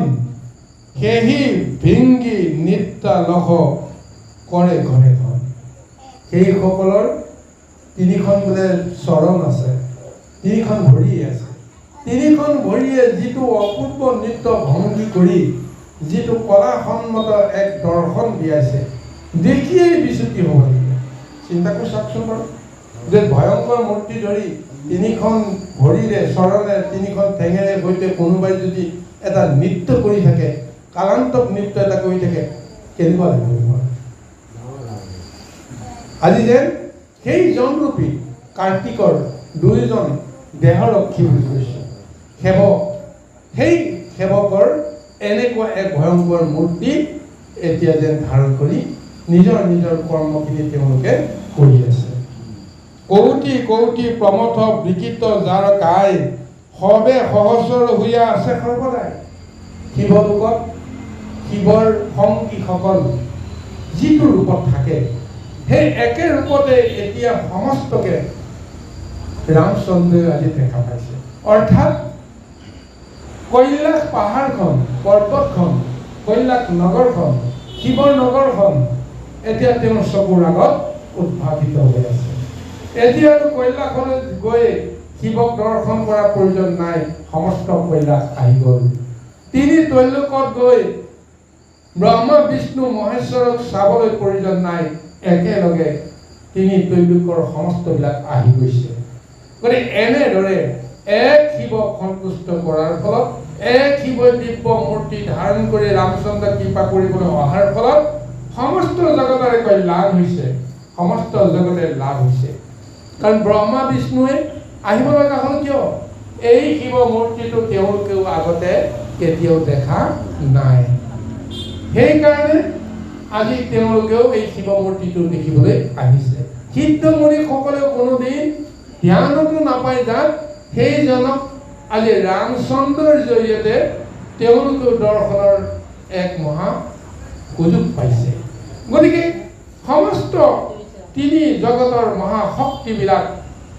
সেহি ভিংগি নিত্যা লখ কৰে ঘৰে ঘৰ। সেইসকলৰ তিনিখন বোলে চৰণ আছে, তিনিখন ভৰি আছে, তিনিখন ভৰিয়ে যিটো অপূৰ্ব নৃত্য ভংগী কৰি যিটো কলাসন্মত এক দৰ্শন দিয়াইছে, দেখিয়েই বিচুতি হ'ব লাগিব। চিন্তা কৰি চাওকচোন বাৰু, যে ভয়ংকৰ মূৰ্তি ধৰি তিনিখন ভৰিৰে চৰণে তিনিখন ঠেঙেৰে সৈতে কোনোবাই যদি এটা নৃত্য কৰি থাকে, কালান্তক নৃত্য এটা কৰি থাকে, কেনেকুৱা লাগিব? আজি যেন সেই জনৰূপী কাৰ্তিকৰ দুয়োজন দেহৰক্ষী বুলি কৈছে সেৱক, সেই সেৱকৰ এনেকুৱা এক ভয়ংকৰ মূৰ্তি এতিয়া যেন ধাৰণ কৰি নিজৰ নিজৰ কৰ্মখিনি তেওঁলোকে কৰি আছে। কৌটি কৌটি প্ৰমথ বিকৃত যাৰ কায় সবে সহস্ৰ হৈয়া আছে সৰ্বদাই। শিৱলোকত শিৱৰ সংগীসকল যিটো ৰূপত থাকে সেই একে ৰূপতে এতিয়া সমস্তকে ৰামচন্দ্ৰই আজি দেখা পাইছে। অৰ্থাৎ কৈলাশ পাহাৰখন, পৰ্বতখন, কৈলাশ নগৰখন, শিৱৰ নগৰখন এতিয়া তেওঁৰ চকুৰ আগত উদ্ভাৱিত হৈ আছে। এতিয়া আৰু কৈলাশলৈ গৈ শিৱক দৰ্শন কৰাৰ প্ৰয়োজন নাই, সমস্ত কৈলাশ আহি গ'ল। তিনি ত্ৰৈলোকত গৈ ব্ৰহ্মা বিষ্ণু মহেশ্বৰক চাবলৈ প্ৰয়োজন নাই, একেলগে তিনি ত্ৰৈলোকৰ সমস্তবিলাক আহি গৈছে। গতিকে এনেদৰে এক শিৱক সন্তুষ্ট কৰাৰ ফলত, এক শিৱই দিব্য মূৰ্তি ধাৰণ কৰি ৰামচন্দ্ৰক কৃপা কৰিবলৈ অহাৰ ফলত সমস্ত জগতৰে কল্যাণ হৈছে, সমস্ত জগতে লাভ হৈছে। কাৰণ ব্ৰহ্মা বিষ্ণুৱে আহিব লগা হ'ল কিয়? এই শিৱ মূৰ্তিটো তেওঁলোকেও আগতে কেতিয়াও দেখা নাই। সেইকাৰণে আজি তেওঁলোকেও এই শিৱ মূৰ্তিটো দেখিবলৈ আহিছে। সিদ্ধমুনিসকলেও কোনোদিন ধ্যানতো নাপায় যাক, সেইজনক আজি ৰামচন্দ্ৰৰ জৰিয়তে তেওঁলোকেও দৰ্শনৰ এক মহা সুযোগ পাইছে। গতিকে সমস্ত তিনি জগতৰ মহাশক্তিবিলাক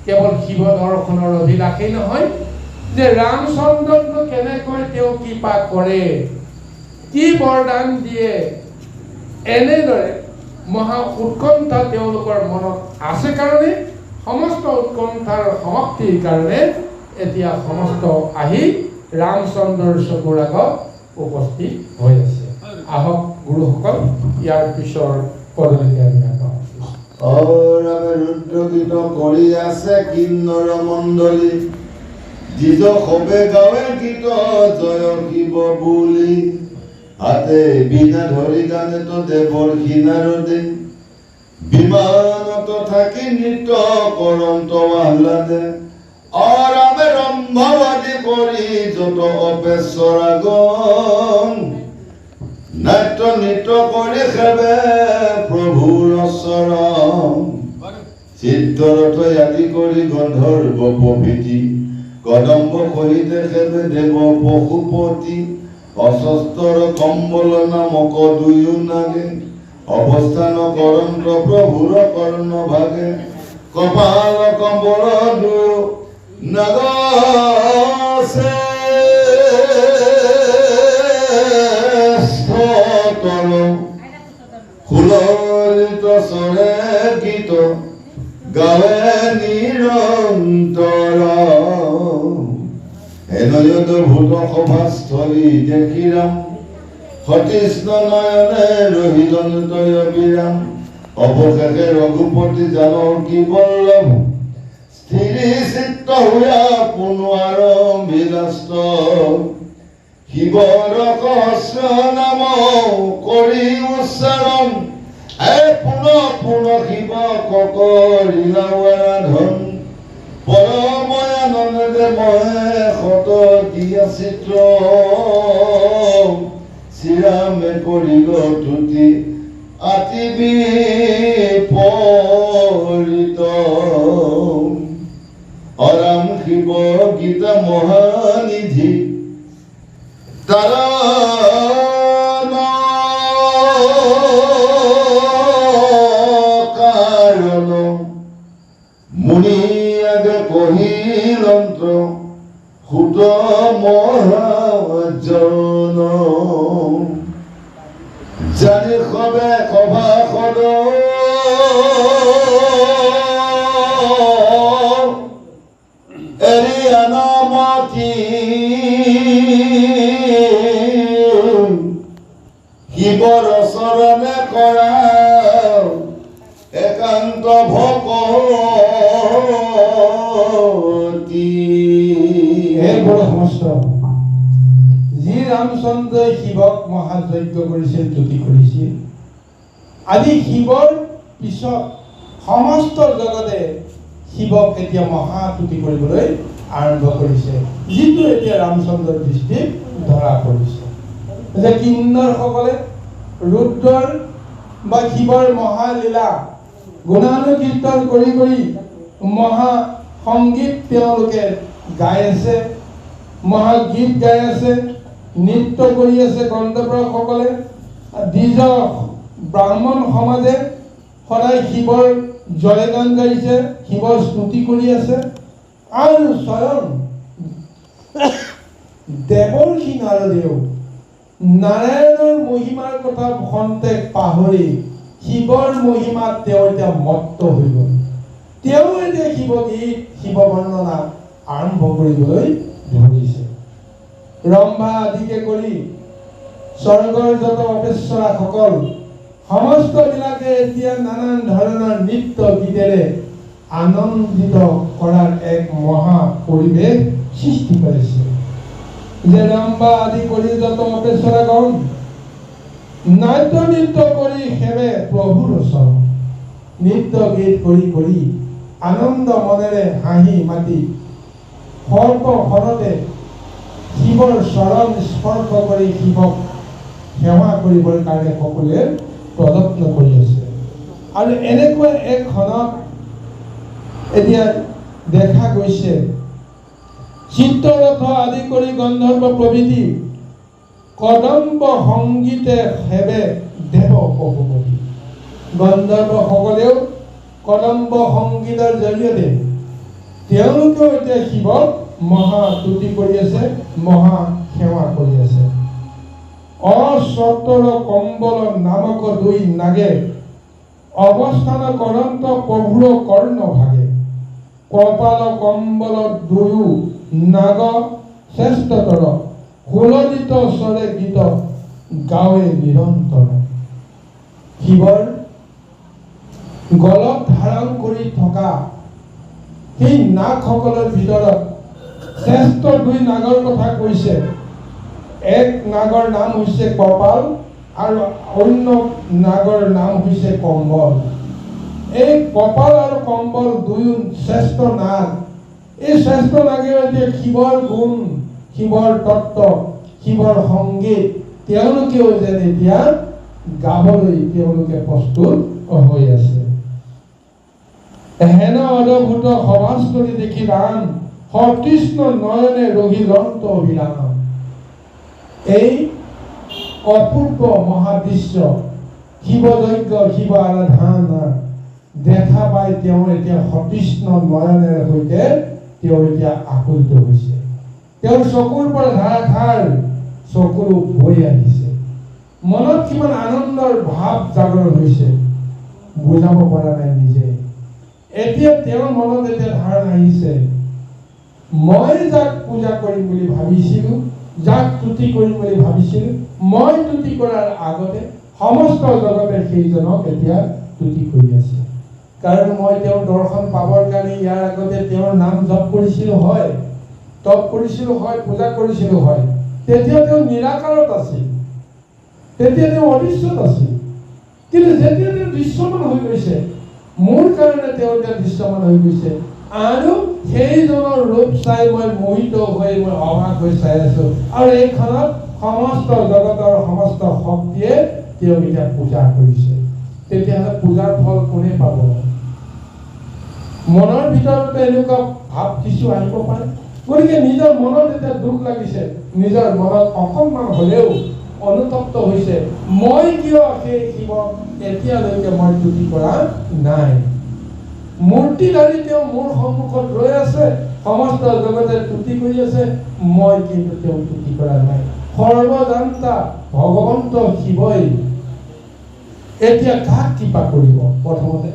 কেৱল শিৱ দৰ্শনৰ অভিলাষেই নহয়, যে ৰামচন্দ্ৰকনো কেনেকৈ তেওঁ কৃপা কৰে, কি বৰদান দিয়ে, এনেদৰে মহা উৎকণ্ঠা তেওঁলোকৰ মনত আছে কাৰণে, সমস্ত উৎকণ্ঠাৰ সমাপ্তিৰ কাৰণে এতিয়া সমস্ত আহি ৰামচন্দ্ৰৰ চকুৰ আগত উপস্থিত হৈ আছে। আহক গুৰুসকল, ইয়াৰ পিছৰ পদলৈকে আমি আগবাঢ়ো। ৰামে ৰুদ্ৰগীত কৰি আছে কিন্নৰ মণ্ডলী, যিজ সবে গাৱে গীত জয় শিৱ বুলি, হাতে বিনা ধৰি গানে তো দেৱৰ সিনাৰদে, বিমানত থাকি নৃত্য কৰন্ত আহ্লাদে, ৰামে ৰম্ভবাদী কৰি যত অপেশ্বৰা গণ, নাট্য নৃত্য কৰি সেৱে প্ৰভুৰ চৰণ, চিত্ৰৰথ আদি কৰি গন্ধৰ্ব প্ৰভৃতি, কদম্ব সহিতে সেৱে দেৱ পশুপতি, অশস্তৰ কম্বল নামক দুয়ো নাগে, অৱস্থান কৰন্ত প্ৰভুৰ কৰ্ণ ভাগে, কপাল কম্বল দুয়ো নাগছে, সুললিত স্বৰে গীত গাৱে নিৰন্তৰ, হেনয়ত ভূত সভাস্থলী দেখি ৰাম, সতৃষ্ণ নয়নে ৰহিলন তয় বিৰাম, অৱশেষে ৰঘুপতি জানক কি বল্লভ, স্থিৰ চিত্ত হোৱা পুনৰ বিলাস্ত, শিৱৰ সহস্ৰ নাম কৰি উচ্চাৰণ, পুনঃ শিৱ কৰিলা আৰাধন, পৰময়ানন্দে মহে শত দিয়া চিত্ৰ, শ্ৰীৰামে কৰিল তুতি আতি বিপৰীত, অৰাম শিৱ গীতা মহানিধি, তাৰা কাৰণ, মুনি আগে কহিলন্ত্ৰ, সুত মহাজন, জানি সবে সভাসদ, এৰি আনমতি, শিৱৰ চৰণে কৰা একান্ত ভকতি। হে বড় সমস্ত, যি ৰামচন্দ্ৰই শিৱক মহাযজ্ঞ কৰিছিল, তুতি কৰিছিল, আজি শিৱৰ পিছত সমস্ত জগতে শিৱক এতিয়া মহাতুতি কৰিবলৈ আৰম্ভ কৰিছে, যিটো এতিয়া ৰামচন্দ্ৰৰ দৃষ্টিত ধৰা পৰিছে। যে কিন্নৰসকলে ৰুদ্ৰৰ বা শিৱৰ মহালীলা গুণানুকীৰ্তন কৰি কৰি মহা সংগীত তেওঁলোকে গাই আছে, মহাগীত গাই আছে, নৃত্য কৰি আছে গন্ধৰ্বসকলে। দ্বিজ ব্ৰাহ্মণ সমাজে সদায় শিৱৰ জয়গান গাইছে, শিৱৰ স্তুতি কৰি আছে। আৰু স্বয়ং দেৱৰ্ষি নাৰদেও নাৰায়ণৰ মহিমাৰ কথা খন্তেক পাহৰি শিৱৰ মহিমাত তেওঁ এতিয়া মত্ত হৈ গ'ল। তেওঁ এতিয়া শিৱগীত, শিৱ বৰ্ণনা আৰম্ভ কৰিবলৈ ধৰিছে। ৰম্ভা আদিকে কৰি স্বৰ্গৰ যত অপেশ্বৰাসকল সমস্ত বিলাকে এতিয়া নানান ধৰণৰ নৃত্য গীতেৰে আনন্দিত কৰাৰ এক মহা পৰিৱেশ সৃষ্টি কৰিছে। যে ৰম্ভা আদি কৰি যত অপেশ্বৰাগণ নাট্য নৃত্য কৰি সেৱে প্ৰভুৰ ওচৰত নৃত্য গীত কৰি কৰি আনন্দ মনেৰে হাঁহি মাতি সৰ্বখনতে শিৱৰ চৰণ স্পৰ্শ কৰি শিৱক সেৱা কৰিবৰ কাৰণে সকলোৱে প্ৰযত্ন কৰি আছে। আৰু এনেকুৱা এক ক্ষণত এতিয়া দেখা গৈছে চিত্ৰৰথ আদি কৰি গন্ধৰ্ব প্ৰভৃতি কদম্ব সংগীতে সেৱে দেৱ বহুমতি। গন্ধৰ্বসকলেও কদম্ব সংগীতৰ জৰিয়তে তেওঁলোকেও এতিয়া শিৱক মহা স্তুতি কৰি আছে, মহা সেৱা কৰি আছে। অসতৰ কম্বল নামক দুই নাগে অৱস্থান কৰন্ত প্ৰভুৰ কৰ্ণ ভাগে। কপাল কম্বল দুয়ো নাগ শ্ৰেষ্ঠতৰ সুললিত স্বৰে গীত গাৱে নিৰন্তৰ। শিৱৰ গলত ধাৰণ কৰি থকা সেই নাগসকলৰ ভিতৰত শ্ৰেষ্ঠ দুই নাগৰ কথা কৈছে। এক নাগৰ নাম হৈছে কপাল আৰু অন্য নাগৰ নাম হৈছে কম্বল। এই কপাল আৰু কম্বল দুয়ো শ্ৰেষ্ঠ নাগ। এই শ্ৰেষ্ঠ নাগে এতিয়া শিৱৰ গুণ, শিৱৰ তত্ত্ব, শিৱৰ সংগীত তেওঁলোকেও যেন এতিয়া গাবলৈ তেওঁলোকে প্ৰস্তুত হৈ আছে। হেন অদ্ভুত সভাস্থলী দেখি ৰাম সতৃষ্ণ নয়নে ৰহিলন্ত অভিৰাম। এই অপূৰ্ব মহাদৃশ্য শিৱযজ্ঞ, শিৱ আৰাধনা দেখা পাই তেওঁ এতিয়া সতৃষ্ণ নয়নেৰে সৈতে তেওঁ এতিয়া আকুলিত হৈছে। তেওঁৰ চকুৰ পৰা ধাৰাধাৰ চকুৰ বৈ আহিছে। মনত কিমান আনন্দৰ ভাৱ জাগৰণ হৈছে বুজাব পৰা নাই নিজে। এতিয়া তেওঁৰ মনত এতিয়া ধাৰণা আহিছে, মই যাক পূজা কৰিম বুলি ভাবিছিলো, যাক তুতি কৰিম বুলি ভাবিছিলো, মই তুতি কৰাৰ আগতে সমস্ত জগতে সেইজনক এতিয়া তুতি কৰি আছে। কাৰণ মই তেওঁৰ দৰ্শন পাবৰ কাৰণে ইয়াৰ আগতে তেওঁৰ নাম জপ কৰিছিলো হয়, তপ কৰিছিলো হয়, পূজা কৰিছিলো হয়। তেতিয়া তেওঁ নিৰাকাৰত আছিল, তেতিয়া তেওঁ অদৃশ্যত আছিল। কিন্তু যেতিয়া তেওঁ দৃশ্যমান হৈ গৈছে, মোৰ কাৰণে তেওঁ এতিয়া দৃশ্যমান হৈ গৈছে। আৰু সেইজনৰ ৰূপ চাই মই মোহিত হৈ মই অবাক হৈ চাই আছো। আৰু এইখনত সমস্ত জগতৰ সমস্ত শক্তিয়ে তেওঁক এতিয়া পূজা কৰিছে। তেতিয়াহ'লে পূজাৰ ফল কোনে পাব? মনৰ ভিতৰতে এনেকুৱা ভাৱ কিছু আহিব পাৰে। গতিকে নিজৰ মনত এতিয়া দুখ লাগিছে, নিজৰ মনত অকণমান হ'লেও অনুতপ্ত হৈছে, মই কিয় সেই শিৱক এতিয়ালৈকে মই তুতি কৰা নাই। মূৰ্তিধাৰী তেওঁ মোৰ সন্মুখত ৰৈ আছে, সমস্ত জগতে তুতি কৰি আছে, মই কিন্তু তেওঁ তুতি কৰা নাই। সৰ্বজান্তা ভগৱন্ত শিৱই এতিয়া কাক কৃপা কৰিব? প্ৰথমতে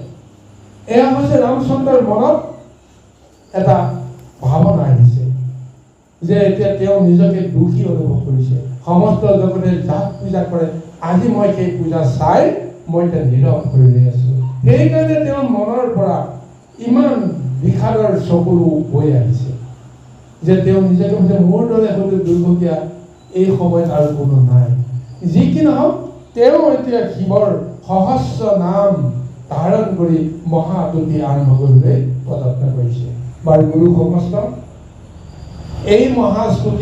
এয়া হৈছে ৰামচন্দ্ৰৰ মনত এটা ভাৱনা আহিছে যে এতিয়া তেওঁ নিজকে দুখী অনুভৱ কৰিছে। সমস্ত জগতে যাক পূজা কৰে, আজি মই সেই পূজা চাই মই এতিয়া নীৰৱ হৈ ৰৈ আছো। সেইকাৰণে তেওঁৰ মনৰ পৰা ইমান বিষাদৰ চকুৰো বৈ আহিছে যে তেওঁ নিজকে ভাবিছে, মোৰ দৰে হয়তো দুৰ্ভগীয়া এই সময়ত আৰু কোনো নাই। যি কি নহওক, তেওঁ এতিয়া শিৱৰ সহস্ৰ নাম ধাৰণ কৰি মহাতুতি আৰম্ভ কৰিবলৈ প্ৰযত্ন কৰিছে। বাৰু গুৰু সমস্ত এই মহাস্তুতি